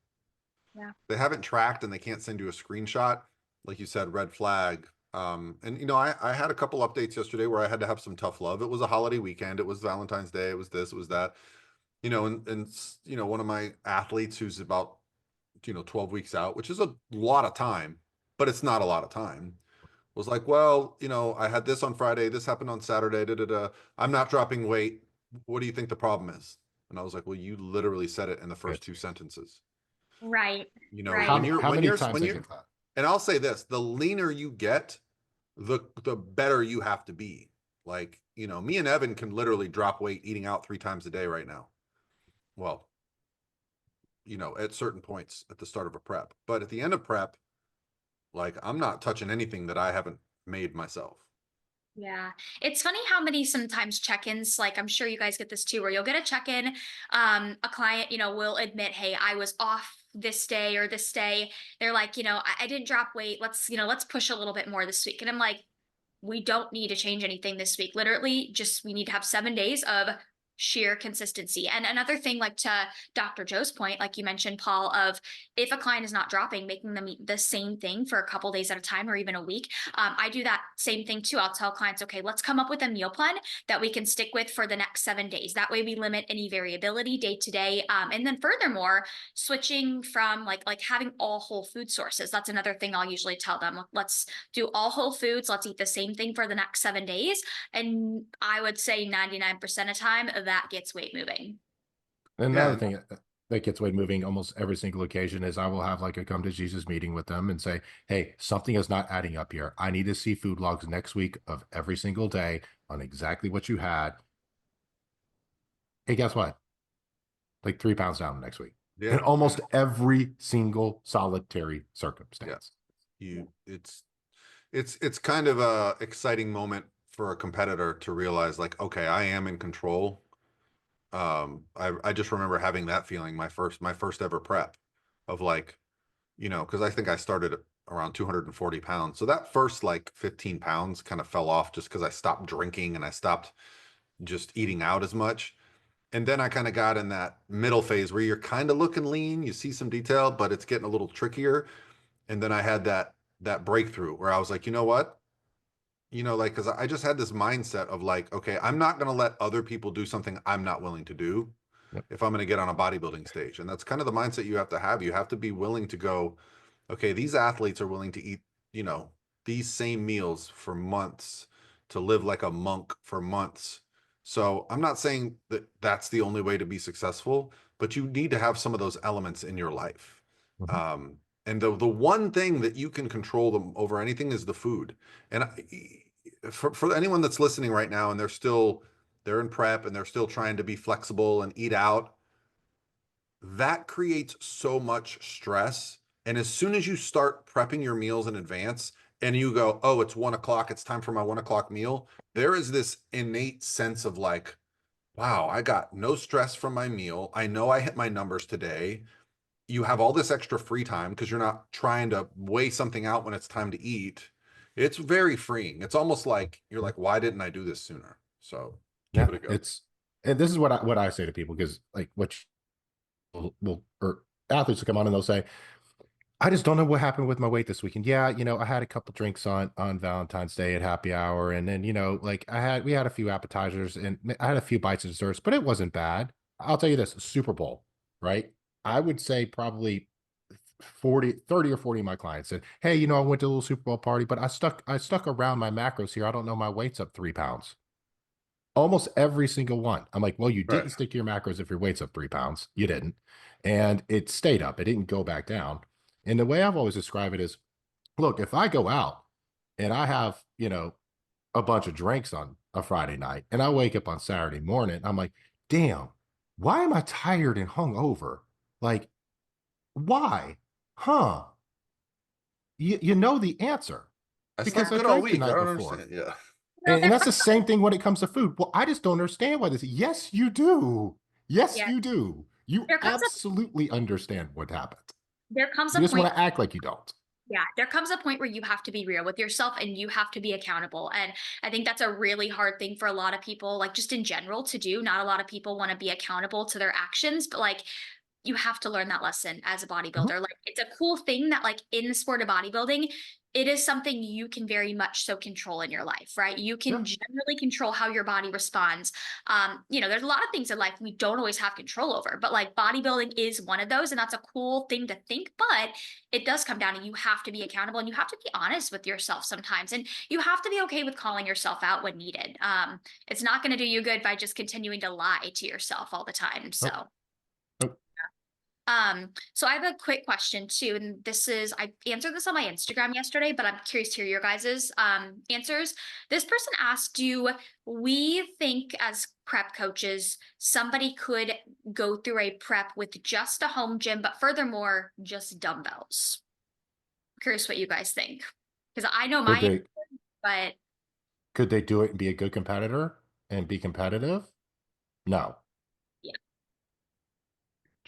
C: Yeah.
B: They haven't tracked and they can't send you a screenshot. Like you said, red flag. And I had a couple updates yesterday where I had to have some tough love. It was a holiday weekend. It was Valentine's Day. It was this, it was that, and one of my athletes who's about, 12 weeks out, which is a lot of time, but it's not a lot of time, was like, well, I had this on Friday, this happened on Saturday, I'm not dropping weight. What do you think the problem is? And I was like, well, you literally said it in the first 2 sentences.
C: Right.
B: Right.
D: How many times I get that?
B: And I'll say this, the leaner you get, the better you have to be. Like, me and Evan can literally drop weight eating out 3 times a day right now. Well, at certain points at the start of a prep, but at the end of prep, like I'm not touching anything that I haven't made myself.
C: Yeah. It's funny how many sometimes check-ins, like I'm sure you guys get this too, where you'll get a check-in, a client, will admit, hey, I was off this day or this day. They're like, I didn't drop weight. Let's push a little bit more this week. And I'm like, we don't need to change anything this week. Literally, we need to have 7 days of sheer consistency. And another thing, like to Dr. Joe's point, like you mentioned, Paul, of if a client is not dropping, making them eat the same thing for a couple days at a time or even a week. I do that same thing too. I'll tell clients, okay, let's come up with a meal plan that we can stick with for the next 7 days. That way we limit any variability day to day. And then furthermore, switching from like having all whole food sources. That's another thing I'll usually tell them. Let's do all whole foods. Let's eat the same thing for the next 7 days. And I would say 99% of the time that gets weight moving.
D: And another thing, that gets weight moving almost every single occasion is I will have like a come to Jesus meeting with them and say, hey, something is not adding up here. I need to see food logs next week of every single day on exactly what you had. Hey, guess what? Like 3 pounds down next week.
B: Yeah.
D: In almost every single solitary circumstance.
B: It's kind of a exciting moment for a competitor to realize like, okay, I am in control. I just remember having that feeling my first ever prep of like, because I think I started at around 240 pounds. So that first like 15 pounds kind of fell off just because I stopped drinking and I stopped just eating out as much. And then I kind of got in that middle phase where you're kind of looking lean, you see some detail, but it's getting a little trickier. And then I had that breakthrough where I was like, you know what? Like, because I just had this mindset of like, okay, I'm not going to let other people do something I'm not willing to do
D: Yep.
B: if I'm going to get on a bodybuilding stage. And that's kind of the mindset you have to have. You have to be willing to go, okay, these athletes are willing to eat, these same meals for months, to live like a monk for months. So I'm not saying that that's the only way to be successful, but you need to have some of those elements in your life.
D: Mhm.
B: And the one thing that you can control them over anything is the food. And for anyone that's listening right now and they're in prep and they're still trying to be flexible and eat out, that creates so much stress. And as soon as you start prepping your meals in advance and you go, oh, it's 1 o'clock, it's time for my 1 o'clock meal, there is this innate sense of like, wow, I got no stress from my meal. I know I hit my numbers today. You have all this extra free time because you're not trying to weigh something out when it's time to eat. It's very freeing. It's almost like you're like, why didn't I do this sooner? So give
D: Yeah,
B: it a go.
D: and this is what I say to people, because like will or athletes will come on and they'll say, I just don't know what happened with my weight this weekend. Yeah, I had a couple drinks on Valentine's Day at happy hour, and then like we had a few appetizers and I had a few bites of desserts, but it wasn't bad. I'll tell you this, Super Bowl, right? I would say probably 30 or 40 of my clients said, hey, I went to a little Super Bowl party, but I stuck around my macros here. I don't know, my weight's up 3 pounds. Almost every single one. I'm like, well, you
B: Right.
D: didn't stick to your macros if your weight's up 3 pounds. You didn't. And it stayed up. It didn't go back down. And the way I've always described it is, look, if I go out and I have, a bunch of drinks on a Friday night and I wake up on Saturday morning, I'm like, damn, why am I tired and hungover? Like, why? Huh? You know the answer
B: I
D: because
B: slept
D: I
B: good all
D: drank the
B: week. I
D: night
B: don't
D: before.
B: understand. Yeah.
C: No,
D: And that's the same thing when it comes to food. Well, I just don't understand why this. Yes, you do. Yes,
C: yeah,
D: you do. You
C: there comes a
D: absolutely understand what happened.
C: there comes
D: You
C: a
D: just
C: point.
D: want to act like you don't.
C: Yeah, there comes a point where you have to be real with yourself and you have to be accountable. And I think that's a really hard thing for a lot of people, like just in general to do. Not a lot of people want to be accountable to their actions, but like you have to learn that lesson as a
D: Mhm.
C: bodybuilder. Like it's a cool thing that like in the sport of bodybuilding, it is something you can very much so control in your life, right? You
D: Yeah.
C: can generally control how your body responds. There's a lot of things in life we don't always have control over, but like bodybuilding is one of those, and that's a cool thing to think. But it does come down to you have to be accountable and you have to be honest with yourself sometimes, and you have to be okay with calling yourself out when needed. It's not going to do you good by just continuing to lie to yourself all the time. So.
D: Nope. Nope.
C: So I have a quick question too, and I answered this on my Instagram yesterday, but I'm curious to hear your guys's answers. This person asked, do we think as prep coaches, somebody could go through a prep with just a home gym, but furthermore, just dumbbells? Curious what you guys think. Because I know
D: Could
C: my,
D: they
C: but
D: could they do it and be a good competitor and be competitive? No.
C: yeah,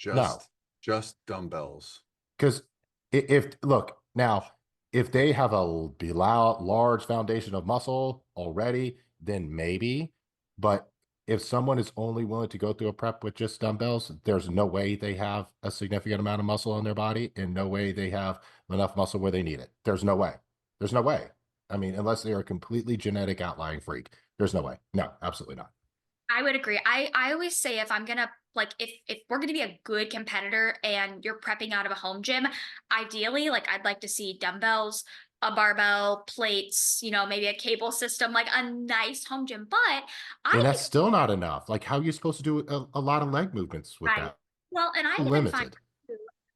D: No.
B: Just dumbbells.
D: Because if look now, if they have a large foundation of muscle already, then maybe. But if someone is only willing to go through a prep with just dumbbells, there's no way they have a significant amount of muscle in their body, and no way they have enough muscle where they need it. There's no way. There's no way. I mean, unless they are a completely genetic outlying freak, there's no way. No, absolutely not.
C: I would agree. I always say if I'm gonna like if we're gonna be a good competitor and you're prepping out of a home gym, ideally like I'd like to see dumbbells, a barbell, plates, maybe a cable system, like a nice home gym. But
D: And
C: I
D: that's still not enough. Like, how are you supposed to do a lot of leg movements with
C: I
D: that?
C: Well, and I even find,
D: Limited.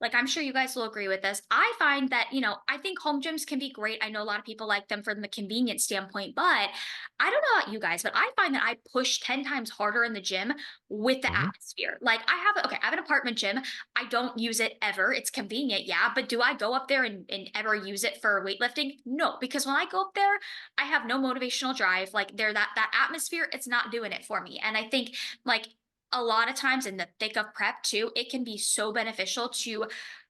C: like, I'm sure you guys will agree with this. I find that, I think home gyms can be great. I know a lot of people like them from the convenience standpoint, but I don't know about you guys, but I find that I push 10 times harder in the gym with the
D: Mhm.
C: atmosphere. Like, I have an apartment gym. I don't use it ever. It's convenient, yeah, but do I go up there and ever use it for weightlifting? No, because when I go up there, I have no motivational drive. Like, that atmosphere, it's not doing it for me. And I think, like, a lot of times in the thick of prep too, it can be so beneficial to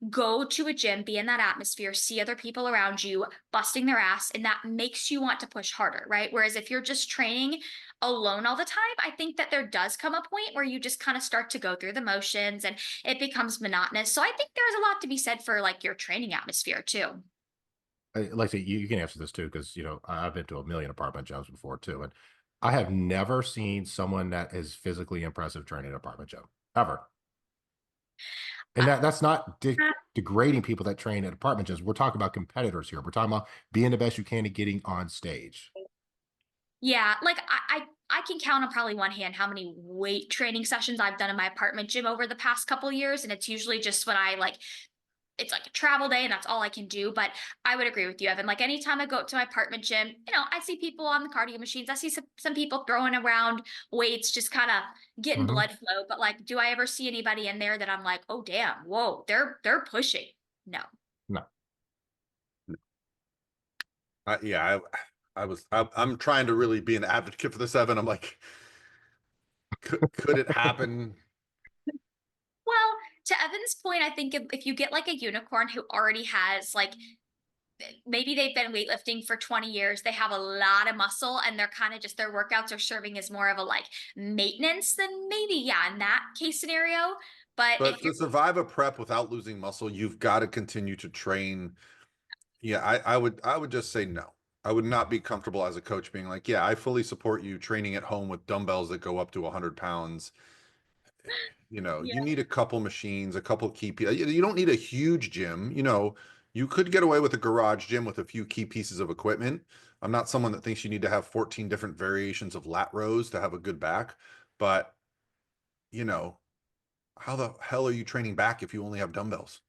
C: go to a gym, be in that atmosphere, see other people around you busting their ass, and that makes you want to push harder, right? Whereas if you're just training alone all the time, I think that there does come a point where you just kind of start to go through the motions and it becomes monotonous. So I think there's a lot to be said for like your training atmosphere too.
D: Like, you can answer this too, because I've been to a million apartment gyms before too, and I have never seen someone that is physically impressive training an apartment gym ever. And that's not degrading people that train at apartment gyms. We're talking about competitors here. We're talking about being the best you can and getting on stage.
C: Yeah, like I can count on probably one hand how many weight training sessions I've done in my apartment gym over the past couple years, and it's usually just when I like it's like a travel day and that's all I can do. But I would agree with you, Evan. Like anytime I go up to my apartment gym, I see people on the cardio machines. I see some people throwing around weights, just kind of getting
D: Mhm.
C: blood flow. But like, do I ever see anybody in there that I'm like, oh damn, whoa, they're pushing? No.
D: No.
B: Yeah, I'm trying to really be an advocate for this, Evan. I'm like, could it happen?
C: Well, to Evan's point, I think if you get like a unicorn who already has like maybe they've been weightlifting for 20 years, they have a lot of muscle and they're kind of just their workouts are serving as more of a like maintenance, then maybe yeah, in that case scenario. But
B: But
C: if you're
B: to survive a prep without losing muscle, you've got to continue to train. Yeah, I would just say no. I would not be comfortable as a coach being like, yeah, I fully support you training at home with dumbbells that go up to 100 pounds. You
C: yeah,
B: need a couple machines, a couple key pieces. You don't need a huge gym. You could get away with a garage gym with a few key pieces of equipment. I'm not someone that thinks you need to have 14 different variations of lat rows to have a good back, but you know, how the hell are you training back if you only have dumbbells?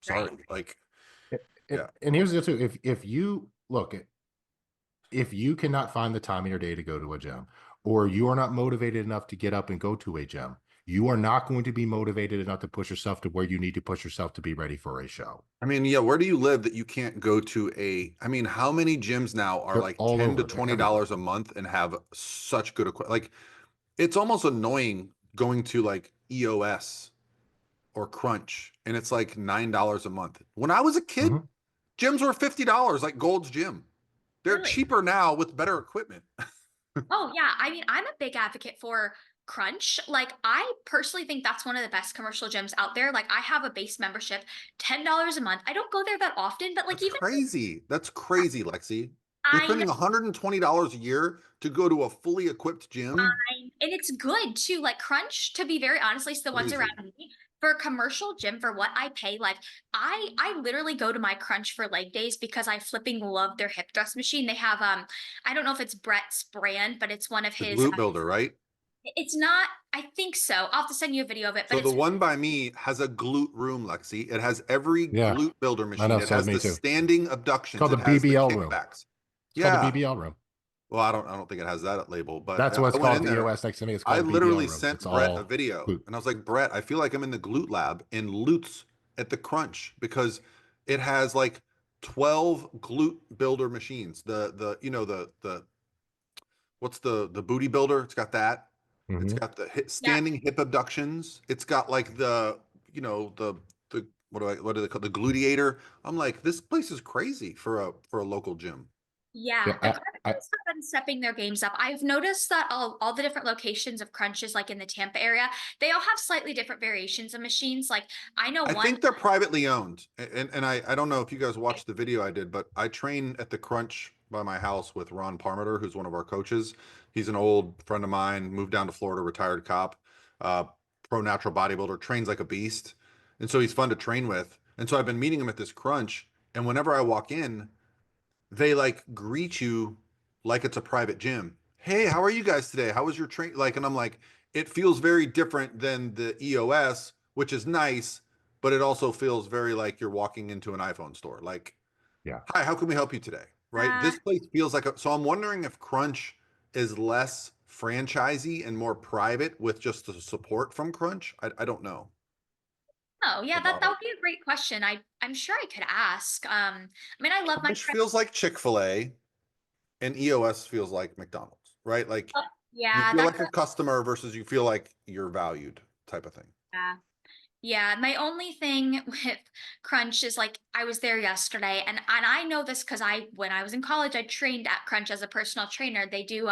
C: right.
B: Sorry, like,
D: And,
B: yeah.
D: and here's the deal too. If you look at if you cannot find the time in your day to go to a gym, or you are not motivated enough to get up and go to a gym, you are not going to be motivated enough to push yourself to where you need to push yourself to be ready for a show.
B: I mean, yeah, where do you live that you can't go to I mean, how many gyms now are
D: They're
B: like
D: all
B: 10 to
D: over. They're everywhere.
B: $20 a month and have such good equipment? Like, it's almost annoying going to like EOS or Crunch and it's like $9 a month. When I was a kid,
D: Mhm.
B: gyms were $50, like Gold's Gym. They're
C: Really?
B: cheaper now with better equipment.
C: Oh yeah. I mean, I'm a big advocate for Crunch. Like I personally think that's one of the best commercial gyms out there. Like I have a base membership, $10 a month. I don't go there that often, but like
B: That's
C: even
B: crazy. That's crazy, Lexi. You're
C: I
B: spending $120 a year to go to a fully equipped gym.
C: and it's good too. Like Crunch, to be very honestly, the ones around
B: Crazy.
C: me for a commercial gym for what I pay. Like I literally go to my Crunch for leg days because I flipping love their hip thrust machine. They have I don't know if it's Brett's brand, but it's one of
B: The
C: his.
B: glute builder, right?
C: It's not. I think so. I'll have to send you a video of it, but
B: So the
C: it's
B: one by me has a glute room, Lexi. It has every
D: Yeah,
B: glute builder
D: I
B: machine.
D: know.
B: It
D: So is
B: has
D: me
B: the
D: too.
B: standing
D: It's
B: abductions.
D: called the
B: It has the
D: BBL room.
B: kickbacks.
D: It's called the
B: Yeah.
D: BBL room.
B: Well, I don't think it has that label, but
D: That's what
B: I
D: it's
B: went
D: called.
B: in
D: The
B: there.
D: EOS next to me. It's
B: I
D: called the BBL
B: literally
D: room.
B: sent
D: It's
B: Brett a
D: all
B: video
D: glute.
B: and I was like, Brett, I feel like I'm in the glute lab in Lutz at the Crunch because it has like 12 glute builder machines. The what's the booty builder? It's got that. It's
D: Mhm.
B: got the
C: yeah.
B: standing hip abductions. It's got like the what do they call the gluteator? I'm like, this place is crazy for a local gym.
C: Yeah,
D: Yeah,
C: the
D: I
C: Crunches have been stepping their games up. I've noticed that all the different locations of Crunches, like in the Tampa area, they all have slightly different variations of machines. Like I know
B: I
C: one.
B: think they're privately owned. And I don't know if you guys watched the video I did, but I train at the Crunch by my house with Ron Parmeter, who's one of our coaches. He's an old friend of mine, moved down to Florida, retired cop, uh, pro natural bodybuilder, trains like a beast. And so he's fun to train with. And so I've been meeting him at this Crunch. And whenever I walk in, they like greet you like it's a private gym. Hey, how are you guys today? How was your train? Like, and I'm like, it feels very different than the EOS which is nice, but it also feels very like you're walking into an iPhone store. Like,
D: Yeah.
B: hi, how can we help you today? Right?
C: Uh,
B: This place feels like so I'm wondering if Crunch is less franchisey and more private with just the support from Crunch. I don't know
C: oh yeah, that
B: about
C: that
B: it.
C: would be a great question. I'm sure I could ask. I mean, I love my
B: Crunch feels like Chick-fil-A and EOS feels like McDonald's, right? Like you
C: yeah,
B: feel
C: that's
B: like a customer versus you feel like you're valued type of thing.
C: yeah. Yeah, my only thing with Crunch is like I was there yesterday and I know this because I when I was in college I trained at Crunch as a personal trainer. They do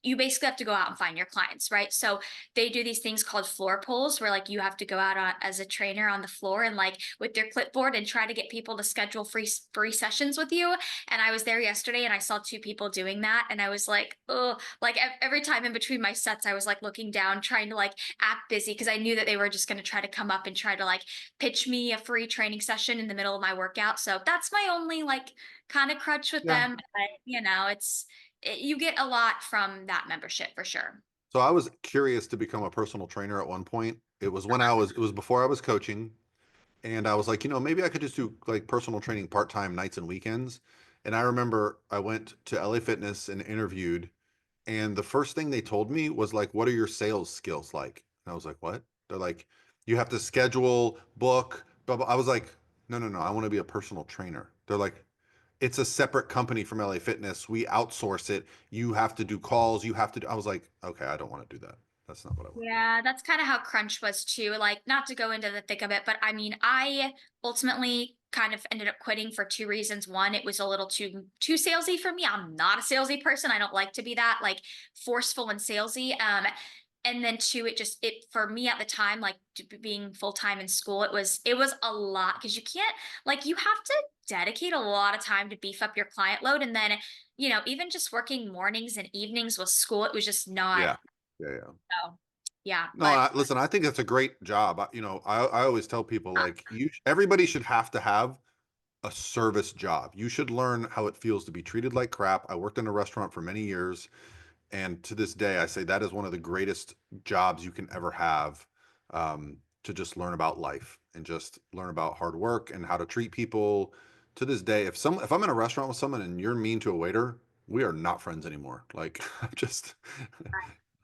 C: you basically have to go out and find your clients, right? So they do these things called floor polls where like you have to go out as a trainer on the floor and like with your clipboard and try to get people to schedule free sessions with you. And I was there yesterday and I saw two people doing that and I was like, oh, like every time in between my sets I was like looking down trying to like act busy because I knew that they were just going to try to come up and try to like pitch me a free training session in the middle of my workout. So that's my only like kind of crutch with
B: Yeah.
C: them. But you get a lot from that membership for sure.
B: So I was curious to become a personal trainer at one point. It was before I was coaching. And I was like, maybe I could just do like personal training part-time nights and weekends. And I remember I went to LA Fitness and interviewed, and the first thing they told me was like, what are your sales skills like? And I was like, what? They're like, you have to schedule, book, blah, blah. I was like, no, no, no, I want to be a personal trainer. They're like, it's a separate company from LA Fitness. We outsource it. You have to do calls. You have to do, I was like, okay, I don't want to do that. That's not what I want to do.
C: Yeah, that's kind of how Crunch was too. Like, not to go into the thick of it, but I mean, I ultimately kind of ended up quitting for two reasons. One, it was a little too salesy for me. I'm not a salesy person. I don't like to be that like forceful and salesy. And then two, it for me at the time, like being full time in school, it was a lot because you can't like you have to dedicate a lot of time to beef up your client load, and then even just working mornings and evenings with school, it was just not.
B: Yeah. Yeah. Yeah.
C: So, yeah,
B: No,
C: but
B: listen, I think that's a great job. I always tell people like everybody should have to have a service job. You should learn how it feels to be treated like crap. I worked in a restaurant for many years, and to this day, I say that is one of the greatest jobs you can ever have. To just learn about life and just learn about hard work and how to treat people. To this day, if I'm in a restaurant with someone and you're mean to a waiter, we are not friends anymore. Like I'm just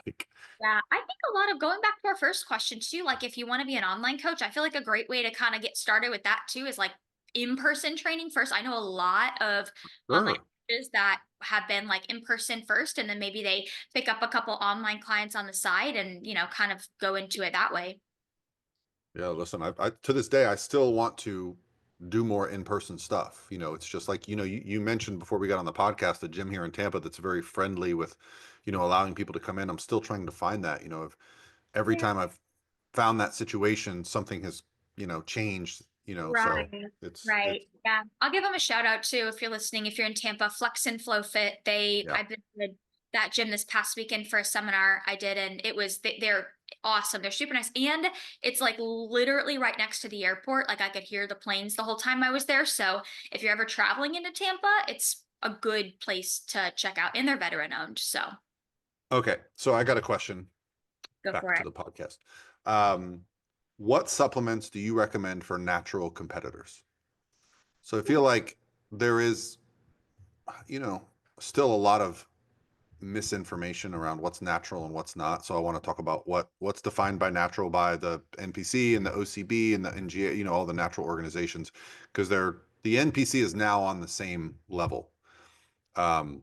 B: like
C: yeah, I think a lot of going back to our first question too, like if you want to be an online coach, I feel like a great way to kind of get started with that too is like in-person training first. I know a lot of online
B: sure.
C: coaches that have been like in person first, and then maybe they pick up a couple online clients on the side and, kind of go into it that way.
B: Yeah, listen, I to this day I still want to do more in-person stuff. It's just like, you mentioned before we got on the podcast, a gym here in Tampa that's very friendly with, allowing people to come in. I'm still trying to find that, if every
C: Yeah.
B: time I've found that situation, something has, changed,
C: Right.
B: so it's
C: Right. Yeah. I'll give them a shout out too if you're listening. If you're in Tampa, Flex and Flow Fit.
B: yeah.
C: I've been to that gym this past weekend for a seminar I did, and they're awesome. They're super nice, and it's like literally right next to the airport. Like I could hear the planes the whole time I was there. So if you're ever traveling into Tampa, it's a good place to check out, and they're veteran owned. So
B: Okay, so I got a question
C: go
B: back
C: for
B: to
C: it.
B: the podcast. Um, what supplements do you recommend for natural competitors? So I feel like there is, you know, still a lot of misinformation around what's natural and what's not. So I want to talk about what's defined by natural by the NPC and the OCB and the NGA, all the natural organizations, because the NPC is now on the same level. Um,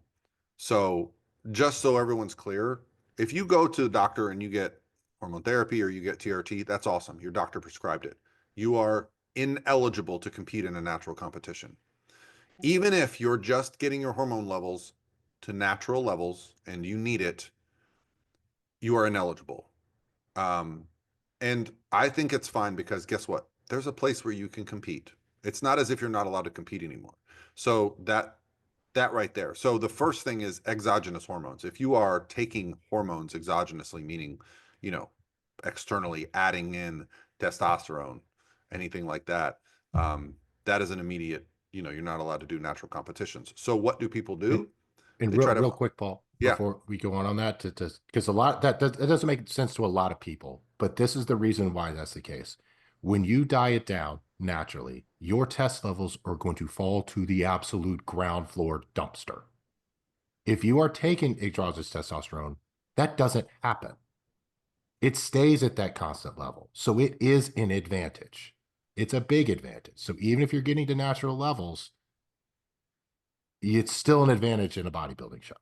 B: so just so everyone's clear, if you go to the doctor and you get hormone therapy or you get TRT, that's awesome. Your doctor prescribed it. You are ineligible to compete in a natural competition. Even if you're just getting your hormone levels to natural levels and you need it, you are ineligible. Um, and I think it's fine because guess what? There's a place where you can compete. It's not as if you're not allowed to compete anymore. So that right there. So the first thing is exogenous hormones. If you are taking hormones exogenously, meaning, you know, externally adding in testosterone, anything like that, that is an immediate, you're not allowed to do natural competitions. So what do people
D: And,
B: do?
D: and
B: They
D: real,
B: try to,
D: real quick, Paul,
B: yeah,
D: before we go on that, because a lot that doesn't make sense to a lot of people. But this is the reason why that's the case. When you diet down naturally, your test levels are going to fall to the absolute ground floor dumpster. If you are taking exogenous testosterone, that doesn't happen. It stays at that constant level. So it is an advantage. It's a big advantage. So even if you're getting to natural levels, it's still an advantage in a bodybuilding show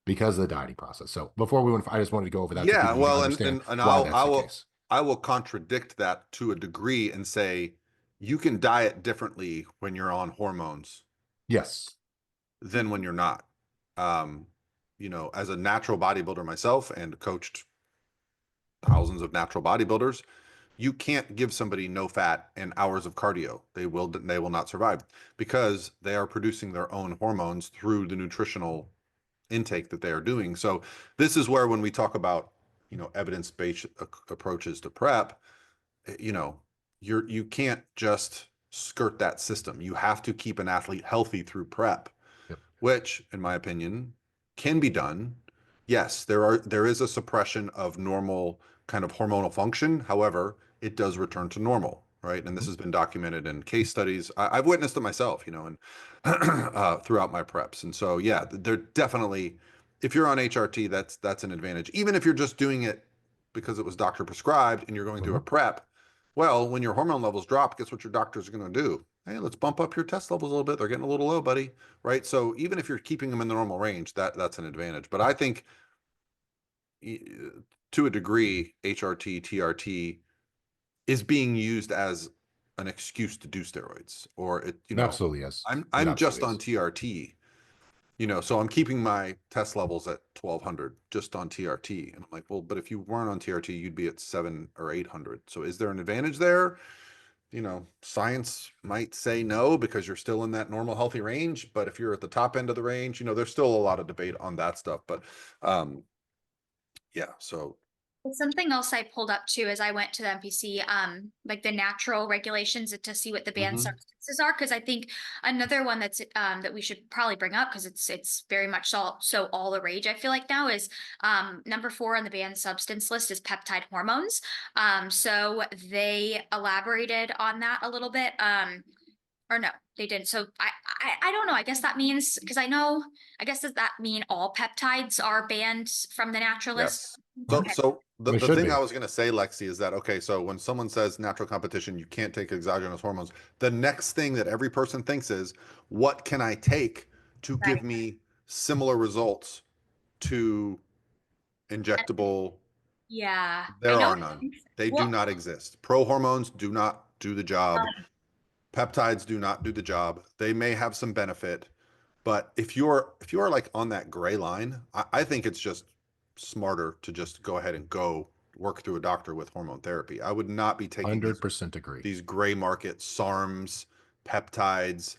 D: because of the dieting process. So before we went, I just wanted to go over that.
B: Yeah,
D: So people
B: well,
D: can understand why that's the case.
B: I will contradict that to a degree and say you can diet differently when you're on hormones
D: Yes.
B: than when you're not. You know, as a natural bodybuilder myself and coached thousands of natural bodybuilders, you can't give somebody no fat and hours of cardio. They will not survive because they are producing their own hormones through the nutritional intake that they are doing. So this is where when we talk about, you know, evidence-based approaches to prep, you know, you can't just skirt that system. You have to keep an athlete healthy through prep,
D: Yep.
B: which in my opinion can be done. Yes, there is a suppression of normal kind of hormonal function. However, it does return to normal, right? And this has been documented in case studies. I've witnessed it myself, you know, and throughout my preps. And so, yeah, they're definitely, if you're on HRT, that's an advantage. Even if you're just doing it because it was doctor prescribed and you're going through a prep, well, when your hormone levels drop, guess what your doctors are going to do? Hey, let's bump up your test levels a little bit. They're getting a little low, buddy. Right. So even if you're keeping them in the normal range, that's an advantage. But I think to a degree, HRT, TRT is being used as an excuse to do steroids, or it, you
D: It
B: know,
D: absolutely is.
B: I'm just on TRT, you know, so I'm keeping my test levels at 1200 just on TRT. And I'm like, well, but if you weren't on TRT, you'd be at 700 or 800. So is there an advantage there? You know, science might say no because you're still in that normal healthy range. But if you're at the top end of the range, you know, there's still a lot of debate on that stuff. But yeah, so
C: Something else I pulled up too as I went to the NPC, like the natural regulations to see what the banned substances are, because I think another one that's that we should probably bring up because it's very much so all the rage. I feel like now is number 4 on the banned substance list is peptide hormones. So they elaborated on that a little bit. Or no, they didn't. So I don't know. I guess that means because I guess does that mean all peptides are banned from the natural list?
B: yes. So,
C: Okay.
B: so
D: They
B: the
D: should
B: thing
D: be.
B: I was going to say, Lexi, is that, okay, so when someone says natural competition, you can't take exogenous hormones. The next thing that every person thinks is, what can I take to
C: Right.
B: give me similar results to injectable?
C: Yeah, I
B: There
C: know.
B: are none. They do
C: Well,
B: not exist. Pro hormones do not do the job. Peptides do not do the job. They may have some benefit, but if you're like on that gray line, I think it's just smarter to just go ahead and go work through a doctor with hormone therapy. I would not be taking
D: 100% agree.
B: these gray market SARMs, peptides.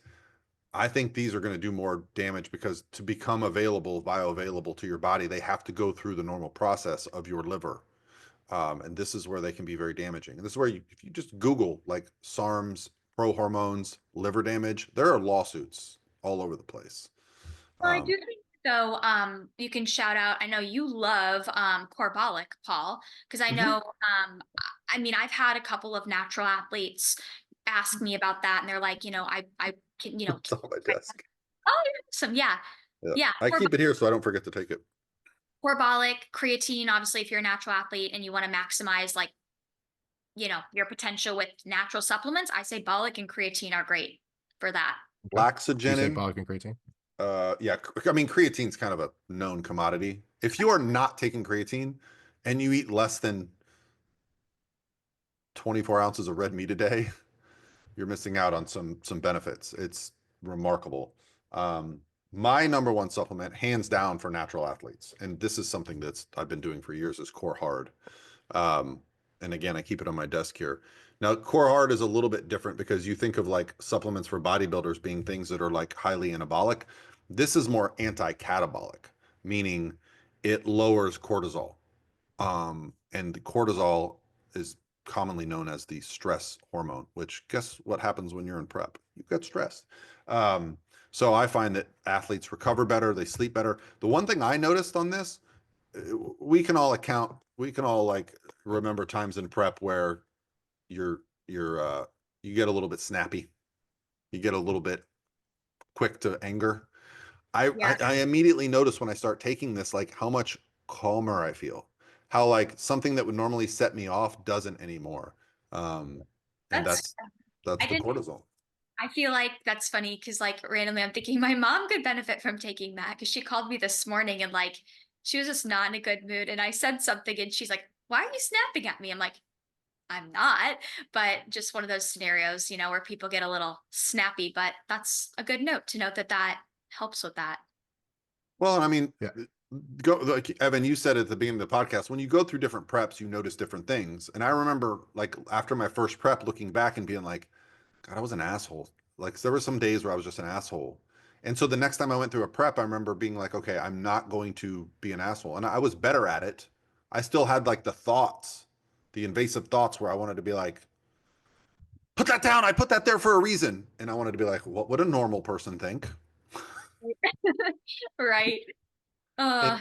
B: I think these are going to do more damage because to become bioavailable to your body, they have to go through the normal process of your liver. And this is where they can be very damaging. And this is where if you just Google like SARMs, pro hormones, liver damage, there are lawsuits all over the place.
C: well, I do think though, you can shout out. I know you love Corbolic, Paul, because I know I mean I've had a couple of natural athletes ask me about that, and they're like, I can,
B: It's on my desk.
C: oh, you're awesome, yeah,
B: Yeah.
C: yeah.
B: I keep it here so I don't forget to take it.
C: Corbolic, creatine, obviously, if you're a natural athlete and you want to maximize like, your potential with natural supplements, I say Bolic and creatine are great for that.
D: Do you say
B: Laxogenin.
D: bolic and creatine?
B: Yeah, I mean, creatine's kind of a known commodity. If you are not taking creatine and you eat less than 24 ounces of red meat a day, you're missing out on some benefits. It's remarkable. My number one supplement, hands down, for natural athletes, and this is something that's I've been doing for years, is Core Hard. And again, I keep it on my desk here. Now, Core Hard is a little bit different because you think of like supplements for bodybuilders being things that are like highly anabolic. This is more anti-catabolic, meaning it lowers cortisol. And the cortisol is commonly known as the stress hormone, which guess what happens when you're in prep? You get stressed. So I find that athletes recover better, they sleep better. The one thing I noticed on this, we can all like remember times in prep where you're you get a little bit snappy. You get a little bit quick to anger.
C: Yeah,
B: I immediately notice when I start taking this, like how much calmer I feel. How like something that would normally set me off doesn't anymore. Um, and
C: that's
B: that's
C: I
B: the
C: didn't.
B: cortisol.
C: I feel like that's funny because like randomly I'm thinking my mom could benefit from taking that because she called me this morning and like she was just not in a good mood and I said something and she's like, "Why are you snapping at me?" I'm like, "I'm not," but just one of those scenarios, where people get a little snappy. But that's a good note to note that that helps with that.
B: Well, I mean,
D: Yeah.
B: go like Evan, you said at the beginning of the podcast, when you go through different preps, you notice different things. And I remember like after my first prep, looking back and being like, God, I was an asshole. Like there were some days where I was just an asshole. And so the next time I went through a prep, I remember being like, okay, I'm not going to be an asshole. And I was better at it. I still had like the thoughts, the invasive thoughts where I wanted to be like, put that down. I put that there for a reason. And I wanted to be like, what would a normal person think?
C: Right.
B: And
C: Uh,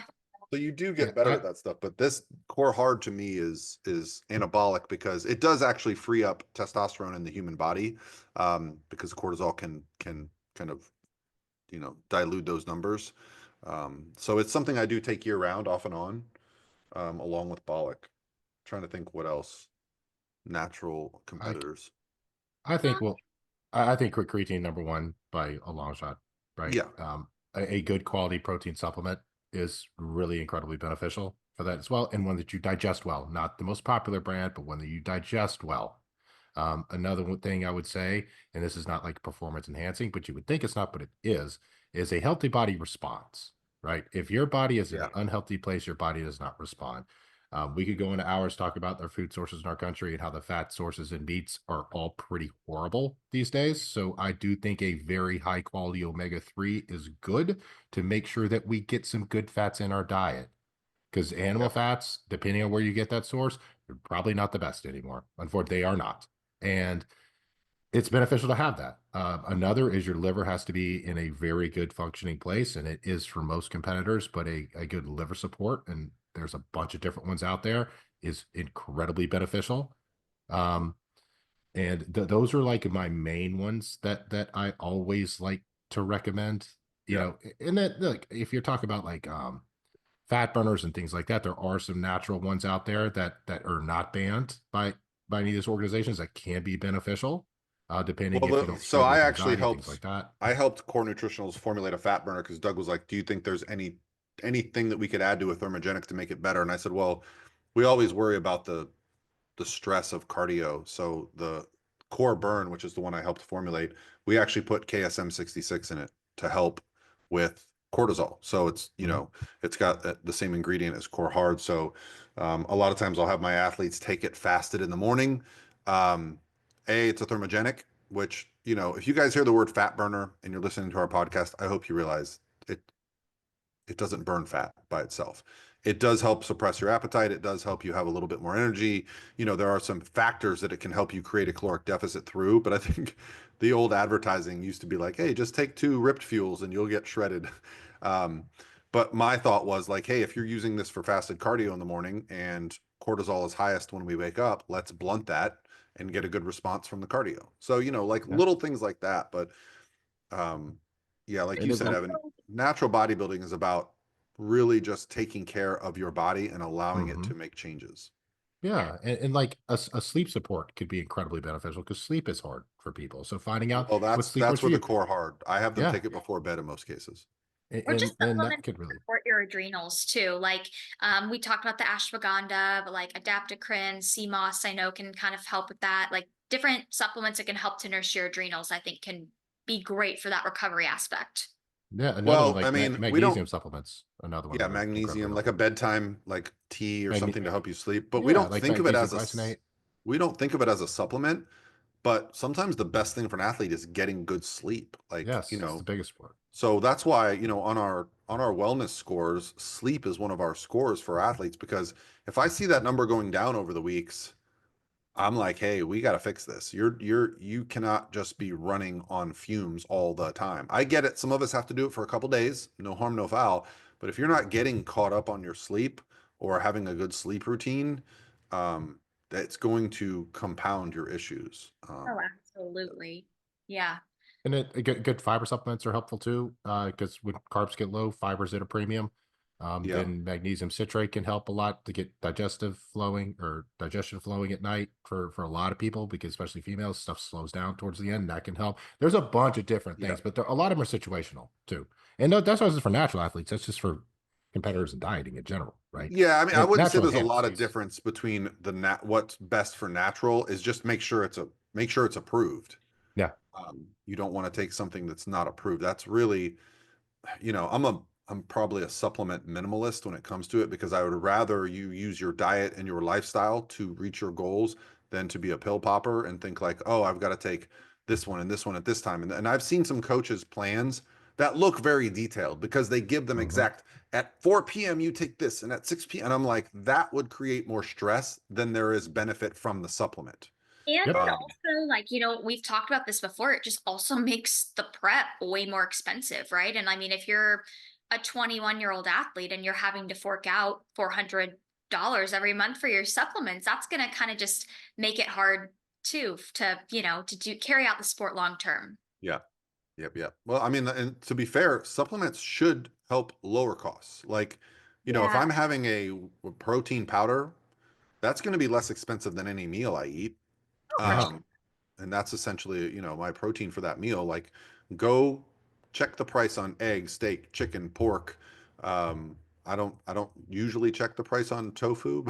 B: so you do
D: Yeah.
B: get better at that stuff, but this core hard to me is anabolic because it does actually free up testosterone in the human body, because cortisol can kind of dilute those numbers. So it's something I do take year round, off and on, along with Bollock. Trying to think what else natural
D: I
B: competitors.
D: I think well, I think quick creatine number one by a long shot, right?
B: Yeah,
D: A good quality protein supplement is really incredibly beneficial for that as well, and one that you digest well. Not the most popular brand, but one that you digest well. Another thing I would say, and this is not like performance enhancing, but you would think it's not, but it is a healthy body response, right? If your body is in
B: yeah.
D: an unhealthy place, your body does not respond. We could go into hours talk about their food sources in our country and how the fat sources in meats are all pretty horrible these days. So I do think a very high quality omega-3 is good to make sure that we get some good fats in our diet. Because animal
B: Yep.
D: fats, depending on where you get that source, they're probably not the best anymore. Unfortunately, they are not. And it's beneficial to have that. Another is your liver has to be in a very good functioning place, and it is for most competitors, but a good liver support, and there's a bunch of different ones out there, is incredibly beneficial. Um, and those are like my main ones that I always like to recommend.
B: Yeah.
D: And that look, if you're talking about like fat burners and things like that, there are some natural ones out there that are not banned by any of these organizations that can be beneficial, depending
B: Well,
D: if you don't
B: so
D: struggle
B: I
D: with
B: actually
D: anxiety, things like that.
B: helped Core Nutritionals formulate a fat burner because Doug was like, "Do you think there's anything that we could add to a thermogenic to make it better?" And I said, "Well, we always worry about the stress of cardio. So the core burn, which is the one I helped formulate, we actually put KSM 66 in it to help with cortisol. So it's,
D: Mhm.
B: it's got the same ingredient as core hard. So a lot of times I'll have my athletes take it fasted in the morning. Um, it's a thermogenic, which, if you guys hear the word fat burner and you're listening to our podcast, I hope you realize it it doesn't burn fat by itself. It does help suppress your appetite. It does help you have a little bit more energy. There are some factors that it can help you create a caloric deficit through. But I think the old advertising used to be like, hey, just take 2 ripped fuels and you'll get shredded. Um, but my thought was like, hey, if you're using this for fasted cardio in the morning and cortisol is highest when we wake up, let's blunt that and get a good response from the cardio. So, like
D: Yeah.
B: little things like that. But um, yeah, like
D: And
B: you
D: it
B: said,
D: will,
B: Evan, natural bodybuilding is about really just taking care of your body and allowing it to
D: mhm.
B: make changes.
C: yeah.
D: Yeah. And like a sleep support could be incredibly beneficial because sleep is hard for people. So finding out
B: Well,
D: what
B: that's
D: sleep
B: that's
D: works for
B: where the
D: you.
B: core hard. I have them
D: Yeah.
B: take it before bed in most cases.
C: Or just
D: And that
C: supplements
D: could
C: to
D: really,
C: support your adrenals too. Like we talked about the ashwagandha, but like adaptocrine, sea moss, I know can kind of help with that. Like different supplements that can help to nurse your adrenals, I think can be great for that recovery aspect.
D: yeah, another one
B: Well, I
D: like
B: mean, we don't.
D: magnesium supplements, another one
B: Yeah,
D: that are incredibly
B: magnesium, like a
D: helpful.
B: bedtime like tea or
D: Magne-
B: something to help you sleep, but we
D: yeah,
B: don't
D: like
B: think of it
D: magnesium
B: as
D: glycinate.
B: we don't think of it as a supplement. But sometimes the best thing for an athlete is getting good sleep. Like,
D: Yes, it's the biggest part.
B: so that's why, on our wellness scores, sleep is one of our scores for athletes because if I see that number going down over the weeks, I'm like, hey, we got to fix this. You cannot just be running on fumes all the time. I get it. Some of us have to do it for a couple days, no harm, no foul. But if you're not getting caught up on your sleep or having a good sleep routine, that's going to compound your issues.
C: Oh, absolutely. Yeah.
D: And good fiber supplements are helpful too, because when carbs get low, fiber's at a premium.
B: Yeah.
D: Then magnesium citrate can help a lot to get digestion flowing at night for a lot of people, because especially females, stuff slows down towards the end. That can help. There's a bunch of different
B: Yeah.
D: things, but a lot of them are situational too. And that's not just for natural athletes. That's just for competitors and dieting in general, right?
B: Yeah, I mean, I
D: And
B: wouldn't say
D: natural
B: there's a lot of
D: enhances.
B: difference between what's best for natural is just make sure it's approved.
D: Yeah.
B: You don't want to take something that's not approved. That's really, I'm probably a supplement minimalist when it comes to it, because I would rather you use your diet and your lifestyle to reach your goals than to be a pill popper and think like, oh, I've got to take this one and this one at this time. And I've seen some coaches' plans that look very detailed because they give them
D: Mhm.
B: exact at 4 p.m. you take this and at 6 p.m. And I'm like, that would create more stress than there is benefit from the supplement.
C: And it
D: Yep.
C: also, like, we've talked about this before, it just also makes the prep way more expensive, right? And I mean, if you're a 21-year-old athlete and you're having to fork out $400 every month for your supplements, that's going to kind of just make it hard too to carry out the sport long term.
B: Yeah. Yep, yep. Well, I mean, and to be fair, supplements should help lower costs. Like, if
C: Yeah.
B: I'm having a protein powder, that's going to be less expensive than any meal I eat.
C: Oh, for
D: Uh-huh.
C: sure.
B: Um, and that's essentially, my protein for that meal. Like, go check the price on eggs, steak, chicken, pork. Um, I don't usually check the price on tofu,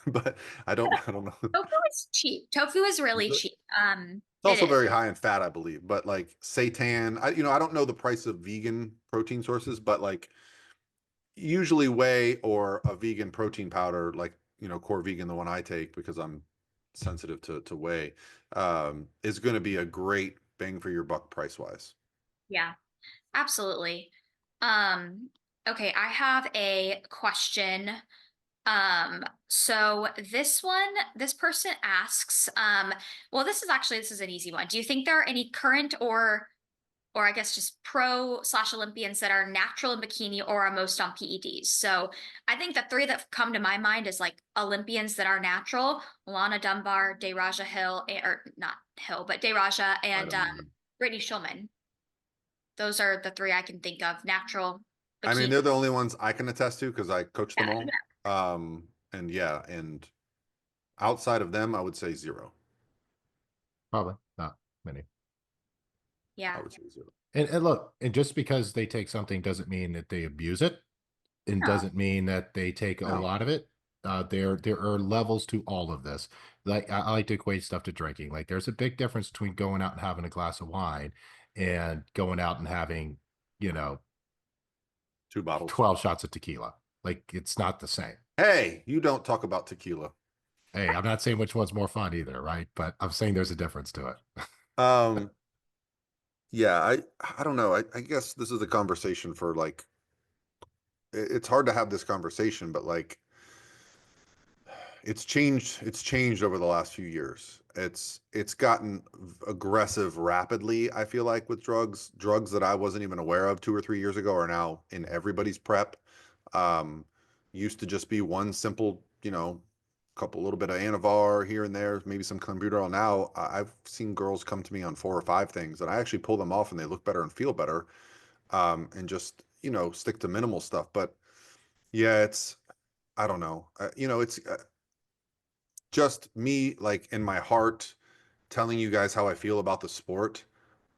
B: but I don't know.
C: Tofu is cheap. Tofu is really
B: It's
C: cheap. It
B: also
C: is.
B: very high in fat, I believe. But like seitan, I don't know the price of vegan protein sources, but like usually whey or a vegan protein powder, like core vegan, the one I take because I'm sensitive to whey, is going to be a great bang for your buck price wise.
C: Yeah, absolutely. Um, okay, I have a question. So this person asks, well, this is an easy one. Do you think there are any current or I guess just pro/Olympians that are natural in bikini or are most on PEDs? So I think the three that come to my mind is like Olympians that are natural: Lana Dunbar, Dayraja Hill, or not Hill, but Dayraja,
B: Right
C: and
B: on money.
C: Brittany Schulman. Those are the three I can think of: natural,
B: I mean,
C: bikini.
B: they're the only ones I can attest to because I coach them
C: Yeah,
B: all. And yeah, and outside of them, I would say zero.
D: Probably not many.
B: I
C: yeah,
B: would say zero.
D: And look, and just because they take something doesn't mean that they abuse it, and
C: no,
D: doesn't mean that they take a
B: No.
D: lot of it. There are levels to all of this. Like I like to equate stuff to drinking. Like there's a big difference between going out and having a glass of wine and going out and having, you know,
B: 2 bottles.
D: 12 shots of tequila. Like it's not the same.
B: Hey, you don't talk about tequila.
D: Hey, I'm not saying which one's more fun either, right? But I'm saying there's a difference to it.
B: Um, yeah, I don't know. I guess this is a conversation for like it's hard to have this conversation, but like it's changed over the last few years. It's gotten aggressive rapidly, I feel like, with drugs that I wasn't even aware of 2 or 3 years ago are now in everybody's prep. um Used to just be one simple, couple little bit of anavar here and there, maybe some clenbuterol. Now I've seen girls come to me on 4 or 5 things and I actually pull them off and they look better and feel better, and just stick to minimal stuff. But yeah, it's I don't know. It's just me, like in my heart, telling you guys how I feel about the sport.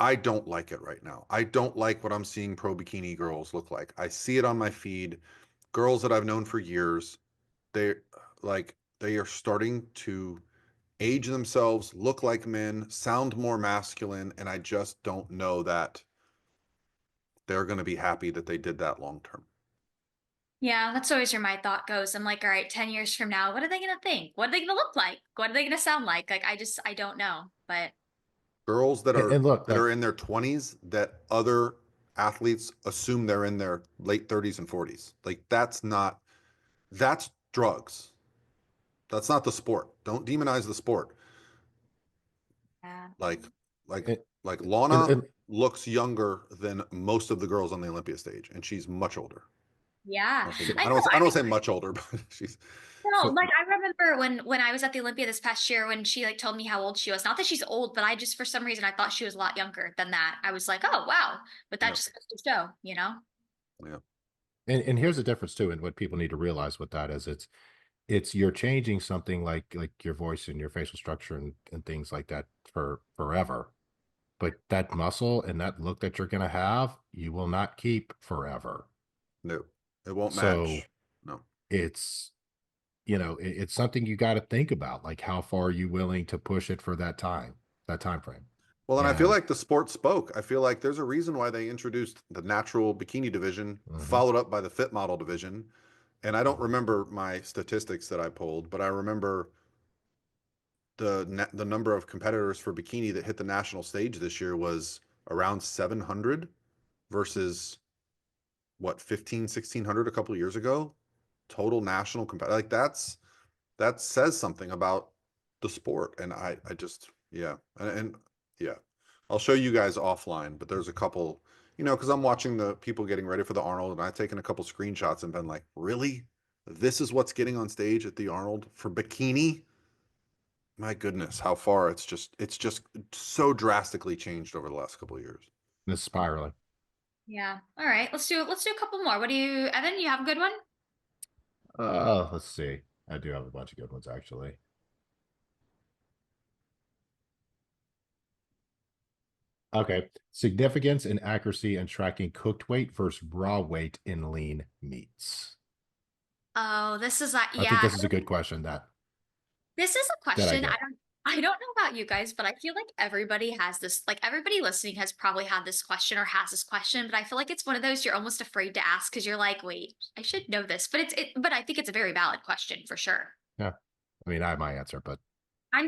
B: I don't like it right now. I don't like what I'm seeing pro bikini girls look like. I see it on my feed. Girls that I've known for years, they they are starting to age themselves, look like men, sound more masculine, and I just don't know that they're going to be happy that they did that long term.
C: yeah. That's always where my thought goes. I'm like, all right, 10 years from now, what are they gonna think? What are they gonna look like? What are they gonna sound like? Like, I don't know. But
B: Girls that are
D: And look,
B: that
D: like
B: are in their 20s that other athletes assume they're in their late 30s and 40s. Like that's drugs. That's not the sport. Don't demonize the sport.
C: yeah,
B: Like like
D: and,
B: like
D: and,
B: Lana
D: and
B: looks younger than most of the girls on the Olympia stage, and she's much older.
C: Yeah. I
B: I
C: know.
B: don't want to say much older, but she's
C: No,
D: So
C: like I remember when I was at the Olympia this past year when she like told me how old she was. Not that she's old, but I just for some reason I thought she was a lot younger than that. I was like, oh wow. But that
B: yeah,
C: just goes to show, you know?
B: yeah.
D: and here's the difference too, and what people need to realize with that is it's you're changing something like your voice and your facial structure and things like that for forever. But that muscle and that look that you're gonna have, you will not keep forever.
B: No, it won't
D: So
B: match. No.
D: it's it's something you got to think about, like how far are you willing to push it for that time frame.
B: Well, and I feel
D: And
B: like the sport spoke. I feel like there's a reason why they introduced the natural bikini division,
D: mhm.
B: followed up by the fit model division. And I don't remember my statistics that I pulled, but I remember the number of competitors for bikini that hit the national stage this year was around 700 versus what 15 1600 a couple of years ago. Total national like that says something about the sport. And I just, yeah. And yeah, I'll show you guys offline, but there's a couple, because I'm watching the people getting ready for the Arnold and I've taken a couple screenshots and been like, really? This is what's getting on stage at the Arnold for bikini? My goodness, how far it's just so drastically changed over the last couple of years.
D: This spiraling.
C: Yeah. All right. Let's do a couple more. What do you, Evan, you have a good one?
D: Let's see. I do have a bunch of good ones actually. Okay. Significance and accuracy in tracking cooked weight versus raw weight in lean meats.
C: Oh, this is like
D: I think
C: yeah.
D: this is a good question
C: This is a
D: that I
C: question.
D: get.
C: I don't know about you guys, but I feel like everybody has this, like everybody listening has probably had this question or has this question, but I feel like it's one of those you're almost afraid to ask because you're like, wait, I should know this. But but I think it's a very valid question for sure.
D: Yeah. I mean, I have my answer, but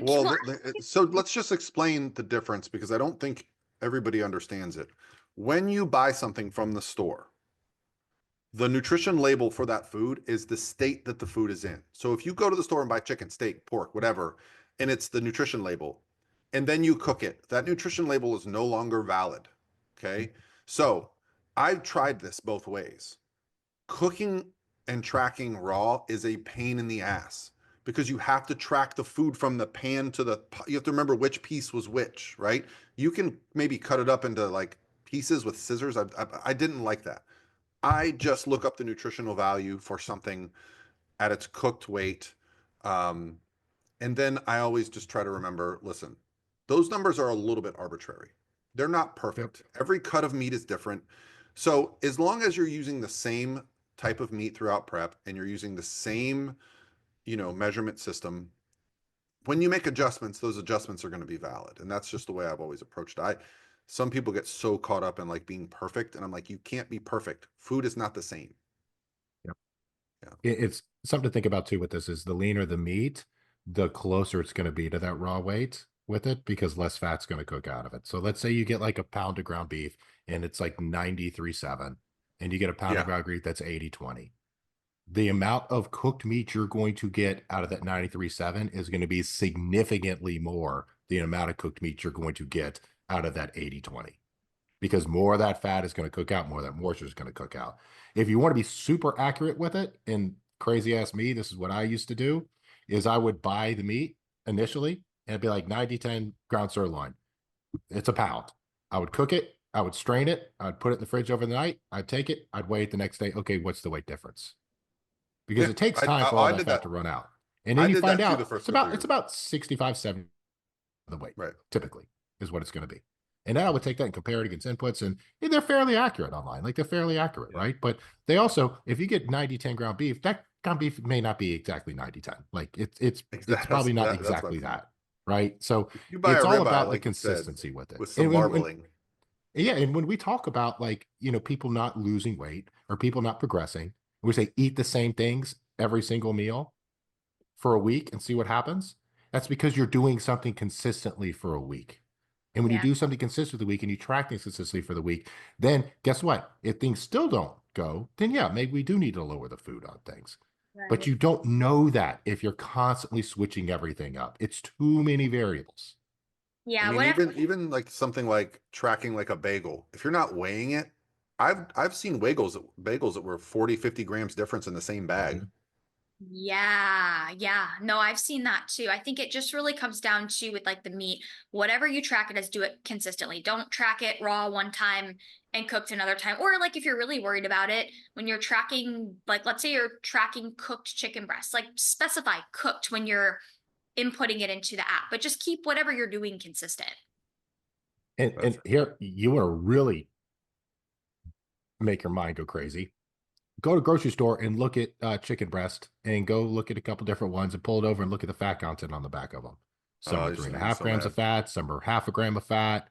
B: Well,
C: Well,
B: so let's just explain the difference because I don't think everybody understands it. When you buy something from the store, the nutrition label for that food is the state that the food is in. So if you go to the store and buy chicken, steak, pork, whatever, and it's the nutrition label, and then you cook it, that nutrition label is no longer valid. Okay. So I've tried this both ways. Cooking and tracking raw is a pain in the ass because you have to track the food from the pan to you have to remember which piece was which, right? You can maybe cut it up into like pieces with scissors. I didn't like that. I just look up the nutritional value for something at its cooked weight. Um, and then I always just try to remember, listen, those numbers are a little bit arbitrary. They're not
D: yep.
B: perfect. Every cut of meat is different. So as long as you're using the same type of meat throughout prep and you're using the same, measurement system, when you make adjustments, those adjustments are going to be valid. And that's just the way I've always approached it. Some people get so caught up in like being perfect. And I'm like, you can't be perfect. Food is not the same.
D: Yep.
B: Yeah.
D: It's something to think about too with this is the leaner the meat, the closer it's going to be to that raw weight with it because less fat's going to cook out of it. So let's say you get like a pound of ground beef and it's like 93.7 and you get a pound of
B: Yeah.
D: ground beef that's 80/20. The amount of cooked meat you're going to get out of that 93.7 is going to be significantly more the amount of cooked meat you're going to get out of that 80/20 because more of that fat is going to cook out, more of that moisture is going to cook out. If you want to be super accurate with it, and crazy ass me, this is what I used to do, is I would buy the meat initially and it'd be like 90/10 ground sirloin. It's a pound. I would cook it, I would strain it, I'd put it in the fridge over the night, I'd take it, I'd weigh it the next day. Okay, what's the weight difference? Because
B: Yeah.
D: it takes
B: I,
D: time for
B: I,
D: all
B: I
D: that
B: did
D: fat
B: that.
D: to run out. And then
B: I
D: you
B: did
D: find
B: that too the
D: out
B: first couple of
D: it's
B: years.
D: about 65, 70 the weight,
B: Right.
D: typically, is what it's going to be. And then I would take that and compare it against inputs, and they're fairly accurate online. Like they're fairly accurate,
B: Yeah.
D: right? But they also, if you get 90/10 ground beef, that ground beef may not be exactly 90/10. Like it's probably not
B: That's what
D: exactly
B: I'm saying.
D: that, right? So
B: If you buy a
D: it's all
B: ribeye,
D: about the
B: like you said,
D: consistency with it.
B: with some marbling.
D: Yeah, and when we talk about like, people not losing weight or people not progressing, we say eat the same things every single meal for a week and see what happens. That's because you're doing something consistently for a week. And when you
C: yeah.
D: do something consistently for the week and you track things consistently for the week, then guess what? If things still don't go, then yeah, maybe we do need to lower the food on things. But
C: Right.
D: you don't know that if you're constantly switching everything up. It's too many variables.
B: I
C: Yeah,
B: mean,
C: whatever.
B: even like something like tracking like a bagel. If you're not weighing it, I've seen bagels that were 40, 50 grams difference in the same bag.
C: Yeah, yeah. No, I've seen that too. I think it just really comes down to with like the meat, whatever you track it as, do it consistently. Don't track it raw one time and cooked another time. Or like if you're really worried about it, when you're tracking, like let's say you're tracking cooked chicken breast, like specify cooked when you're inputting it into the app, but just keep whatever you're doing consistent.
D: And here, you want to really make your mind go crazy. Go to the grocery store and look at chicken breast and go look at a couple different ones and pull it over and look at the fat content on the back of them. Some
B: Oh,
D: are
B: this
D: three
B: is
D: and a
B: gonna be
D: half
B: so
D: grams
B: bad.
D: of fat, some are half a gram of fat.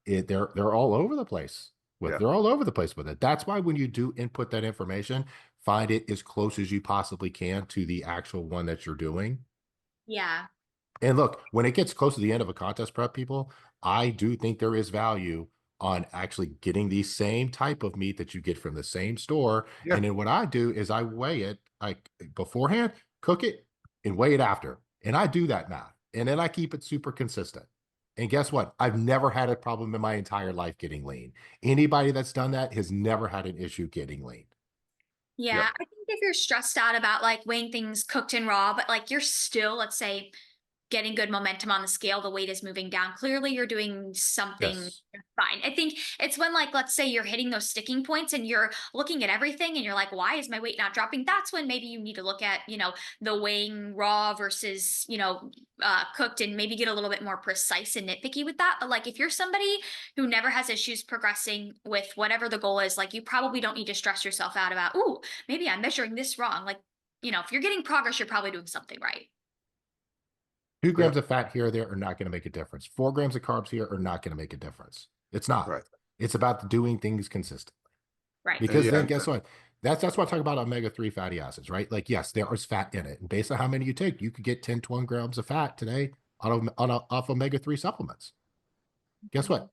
D: They're all over the place
B: Yeah.
D: they're all over the place with it. That's why when you do input that information, find it as close as you possibly can to the actual one that you're doing.
C: Yeah.
D: And look, when it gets close to the end of a contest prep, people, I do think there is value on actually getting the same type of meat that you get from the same store.
B: Yeah.
D: And then what I do is I weigh it like beforehand, cook it, and weigh it after. And I do that math. And then I keep it super consistent. And guess what? I've never had a problem in my entire life getting lean. Anybody that's done that has never had an issue getting lean.
C: Yeah.
B: Yep.
C: I think if you're stressed out about like weighing things cooked and raw, but like you're still, let's say, getting good momentum on the scale, the weight is moving down. Clearly, you're doing something
D: Yes.
C: fine. I think it's when, like, let's say you're hitting those sticking points and you're looking at everything and you're like, why is my weight not dropping? That's when maybe you need to look at, the weighing raw versus, cooked and maybe get a little bit more precise and nitpicky with that. But like, if you're somebody who never has issues progressing with whatever the goal is, like, you probably don't need to stress yourself out about, ooh, maybe I'm measuring this wrong. Like, if you're getting progress, you're probably doing something right.
D: 2 grams
B: Yep.
D: of fat here or there are not going to make a difference. 4 grams of carbs here are not going to make a difference. It's not.
B: Right.
D: It's about doing things consistently.
C: Right.
D: Because then
B: Yeah.
D: guess what? That's what I talk about omega-3 fatty acids, right? Like, yes, there is fat in it. And based on how many you take, you could get 10, 20 grams of fat today off omega-3 supplements. Guess what?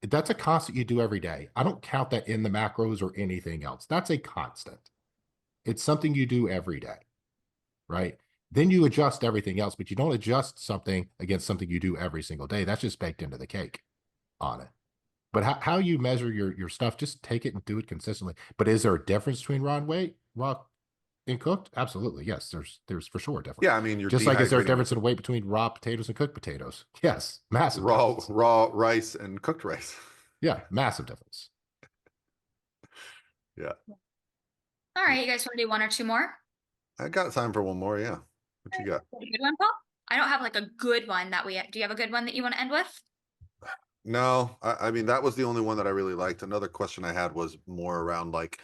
D: That's a constant you do every day. I don't count that in the macros or anything else. That's a constant. It's something you do every day, right? Then you adjust everything else, but you don't adjust something against something you do every single day. That's just baked into the cake on it. But how you measure your stuff, just take it and do it consistently. But is there a difference between raw and cooked? Absolutely. Yes, there's for sure a difference.
B: Yeah. I mean, you're
D: Just like is there a
B: dehydrating
D: difference in weight between raw potatoes and cooked potatoes? Yes, massive difference.
B: raw rice and cooked rice.
D: Yeah, massive difference.
B: Yeah.
C: All right, you guys want to do one or two more?
B: I got time for one more. Yeah. What you got?
C: A good one, Paul? I don't have like a good one that do you have a good one that you want to end with?
B: No, I mean, that was the only one that I really liked. Another question I had was more around like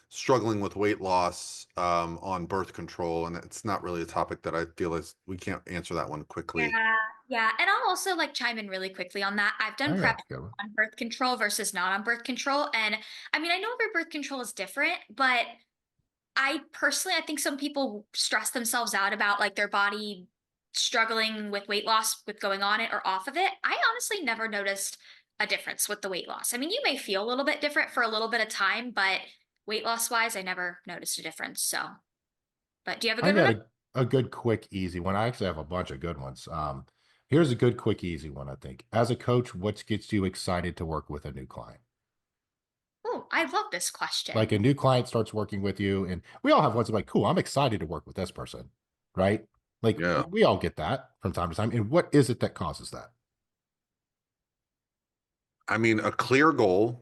B: struggling with weight loss on birth control. And it's not really a topic that I feel is we can't answer that one quickly.
C: Yeah, yeah. And I'll also like chime in really quickly on that. I've
D: Oh
C: done
D: yeah,
C: prep
D: good one.
C: on birth control versus not on birth control. And I mean, I know every birth control is different, but I think some people stress themselves out about like their body struggling with weight loss with going on it or off of it. I honestly never noticed a difference with the weight loss. I mean, you may feel a little bit different for a little bit of time, but weight loss wise, I never noticed a difference. So, but do you have a
D: I
C: good one
D: got
C: there?
D: a good, quick, easy one. I actually have a bunch of good ones. Here's a good, quick, easy one, I think. As a coach, what gets you excited to work with a new client?
C: Oh, I love this
D: Like
C: question.
D: a new client starts working with you, and we all have ones like, cool, I'm excited to work with this person, right? Like
B: Yeah.
D: we all get that from time to time. And what is it that causes that?
B: I mean, a clear goal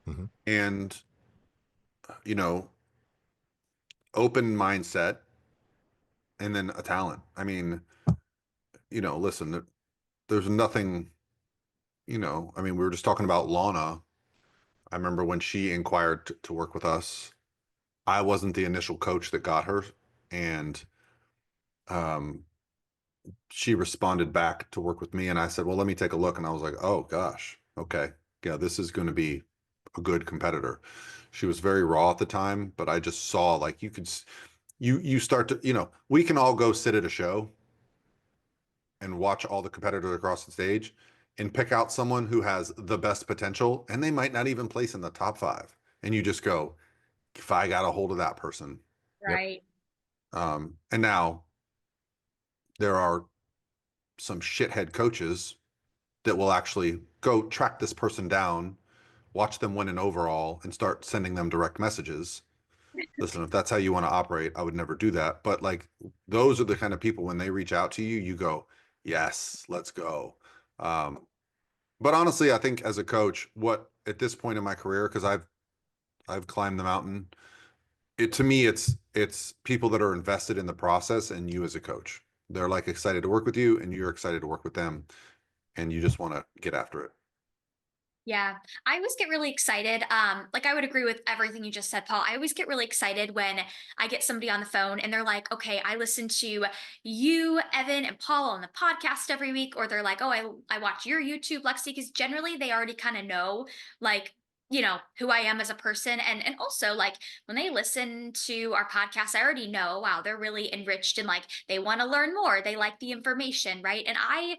D: Mhm.
B: and, you know, open mindset and then a talent. I mean, listen, there's nothing, I mean, we were just talking about Lana. I remember when she inquired to work with us, I wasn't the initial coach that got her. And um, she responded back to work with me. And I said, well, let me take a look. And I was like, oh, gosh. Okay. Yeah, this is going to be a good competitor. She was very raw at the time, but I just saw like you start to, we can all go sit at a show and watch all the competitors across the stage and pick out someone who has the best potential and they might not even place in the top five. And you just go, if I got a hold of that person.
D: Yep.
C: Right.
B: And now there are some shithead coaches that will actually go track this person down watch them win an overall and start sending them direct messages. Listen, if that's how you want to operate, I would never do that. But like, those are the kind of people, when they reach out to you, you go, yes, let's go. But honestly, I think as a coach, what at this point in my career, because I've climbed the mountain, to me it's people that are invested in the process, and you as a coach, they're like excited to work with you, and you're excited to work with them, and you just want to get after it.
C: Yeah, I always get really excited. Like I would agree with everything you just said, Paul. I always get really excited when I get somebody on the phone and they're like, okay, I listen to you, Evan, and Paul on the podcast every week. Or they're like, oh, I watch your YouTube, Lexie, because generally they already kind of know, like, who I am as a person. And also like when they listen to our podcast, I already know, wow, they're really enriched and like they want to learn more. They like the information, right? And I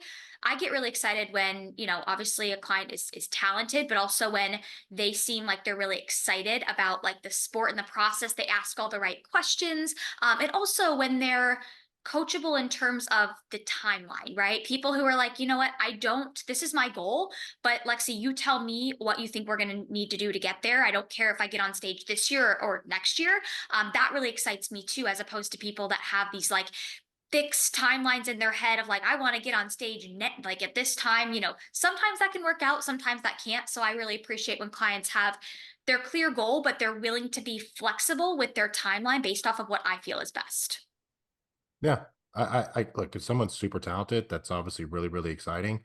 C: get really excited when, obviously a client is talented, but also when they seem like they're really excited about like the sport and the process. They ask all the right questions. And also when they're coachable in terms of the timeline, right? People who are like, you know what, this is my goal, but Lexie, you tell me what you think we're going to need to do to get there. I don't care if I get on stage this year or next year. That really excites me too, as opposed to people that have these like fixed timelines in their head of like, I want to get on stage like at this time. Sometimes that can work out, sometimes that can't. So I really appreciate when clients have their clear goal, but they're willing to be flexible with their timeline based off of what I feel is best.
D: Yeah. I look, if someone's super talented, that's obviously really, really exciting.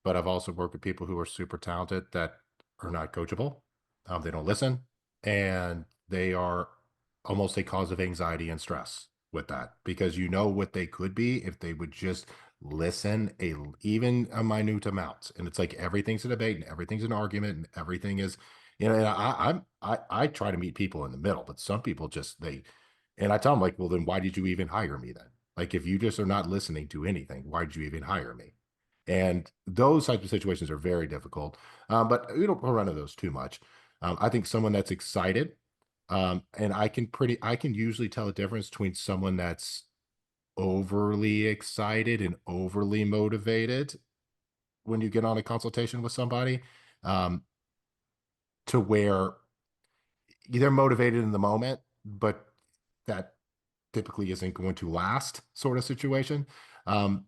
D: But I've also worked with people who are super talented that are not coachable. They don't listen, and they are almost a cause of anxiety and stress with that, because you know what they could be if they would just listen even a minute amount. And it's like everything's a debate and everything's an argument and everything is, and I try to meet people in the middle, but some people just and I tell them like, well, then why did you even hire me then? Like, if you just are not listening to anything, why did you even hire me? And those types of situations are very difficult. But we don't run into those too much. I think someone that's excited, and I can usually tell the difference between someone that's overly excited and overly motivated when you get on a consultation with somebody, um, to where they're motivated in the moment, but that typically isn't going to last, sort of situation. Um,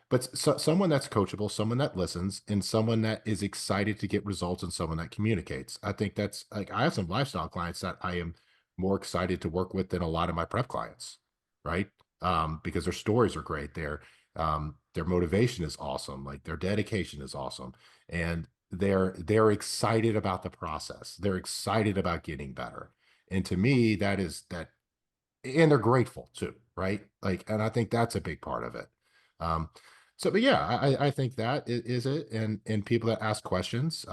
D: but someone that's coachable, someone that listens, and someone that is excited to get results, and someone that communicates. I think that's like, I have some lifestyle clients that I am more excited to work with than a lot of my prep clients, right? Because their stories are great. Their motivation is awesome. Like, their dedication is awesome. And they're excited about the process. They're excited about getting better. And to me, and they're grateful too, right? Like, and I think that's a big part of it. Um, but yeah, I think that is it. And people that ask questions,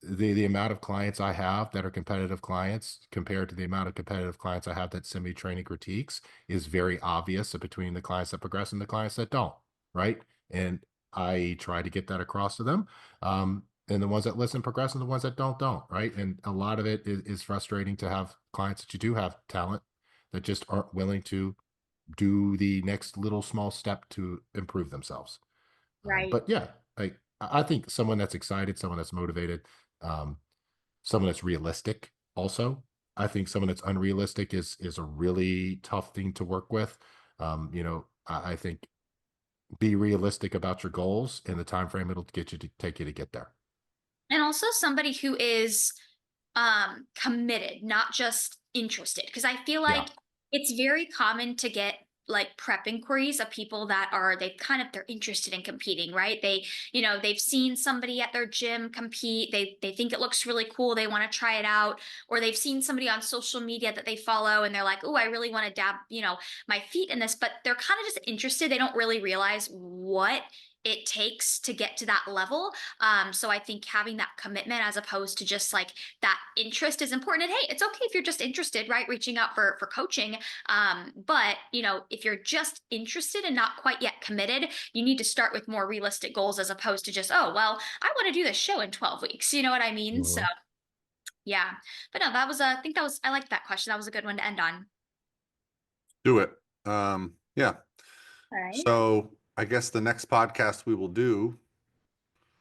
D: the amount of clients I have that are competitive clients compared to the amount of competitive clients I have that send me training critiques is very obvious between the clients that progress and the clients that don't, right? And I try to get that across to them. And the ones that listen progress, and the ones that don't, right? And a lot of it is frustrating to have clients that you do have talent that just aren't willing to do the next little small step to improve themselves.
C: Right.
D: But yeah, like, I think someone that's excited, someone that's motivated, um, someone that's realistic also. I think someone that's unrealistic is a really tough thing to work with. I think be realistic about your goals and the time frame it'll take you to get there.
C: And also somebody who is committed, not just interested, because I feel
D: Yeah.
C: like it's very common to get like prep inquiries of people that are they're interested in competing, right? They've seen somebody at their gym compete, they think it looks really cool, they want to try it out, or they've seen somebody on social media that they follow and they're like, oh, I really want to dab my feet in this, but they're kind of just interested. They don't really realize what it takes to get to that level. So I think having that commitment as opposed to just like that interest is important. And hey, it's okay if you're just interested, right? Reaching out for coaching. But if you're just interested and not quite yet committed, you need to start with more realistic goals as opposed to just, oh, well, I want to do this show in 12 weeks. You know what I mean? So
D: Mhm.
C: yeah. But no, I think I liked that question. That was a good one to end on.
B: Do it. Yeah.
C: All right.
B: So I guess the next podcast we will do.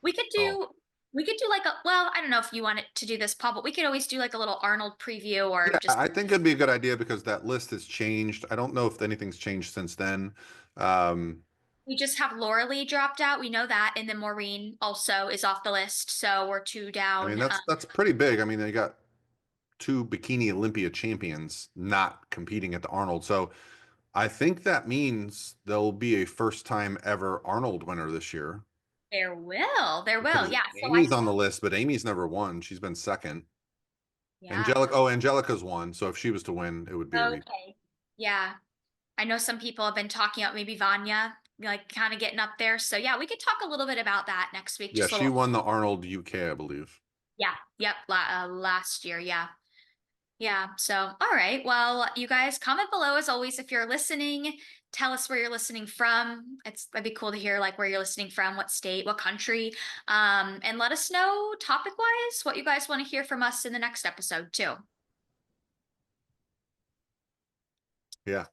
C: We could
B: Oh,
C: do We could do like a, well, I don't know if you wanted to do this, Paul, but we could always do like a little Arnold preview or
B: Yeah,
C: just
B: I think it'd be a good idea because that list has changed. I don't know if anything's changed since then. Um,
C: we just have Laura Lee dropped out. We know that. And then Maureen also is off the list. So we're two
B: I mean,
C: down.
B: that's pretty big. I mean, they got two bikini Olympia champions not competing at the Arnold. So I think that means there'll be a first time ever Arnold winner this year.
C: There will. There will.
B: Because
C: Yeah. So I
B: Amy's on the list, but Amy's never won. She's been second.
C: yeah.
B: Angelica's won. So if she was to win, it would be a repeat.
C: Okay. Yeah. I know some people have been talking about maybe Vanya, like kind of getting up there. So yeah, we could talk a little bit about that next week.
B: Yeah,
C: Just a
B: she
C: little.
B: won the Arnold UK, I believe.
C: Yeah. Yep. Last year. Yeah. Yeah. So, all right. Well, you guys comment below as always if you're listening. Tell us where you're listening from. That'd be cool to hear like where you're listening from, what state, what country. And let us know topic wise what you guys want to hear from us in the next episode too.
B: Yeah.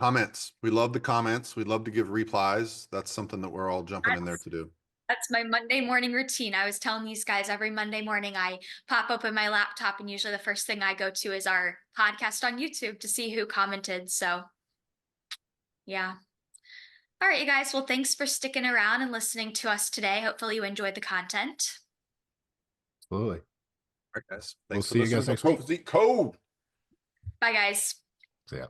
B: Comments. We love the comments. We love to give replies. That's something that we're all jumping in there to do.
C: That's my Monday morning routine. I was telling these guys every Monday morning I pop open my laptop and usually the first thing I go to is our podcast on YouTube to see who commented. So yeah. All right, you guys. Well, thanks for sticking around and listening to us today. Hopefully you enjoyed the content.
D: Absolutely.
B: All right, guys.
D: We'll
B: Thanks for
D: see you
B: listening
D: guys
B: to
D: next week.
B: Prophecy Code.
C: Bye, guys.
D: So yeah.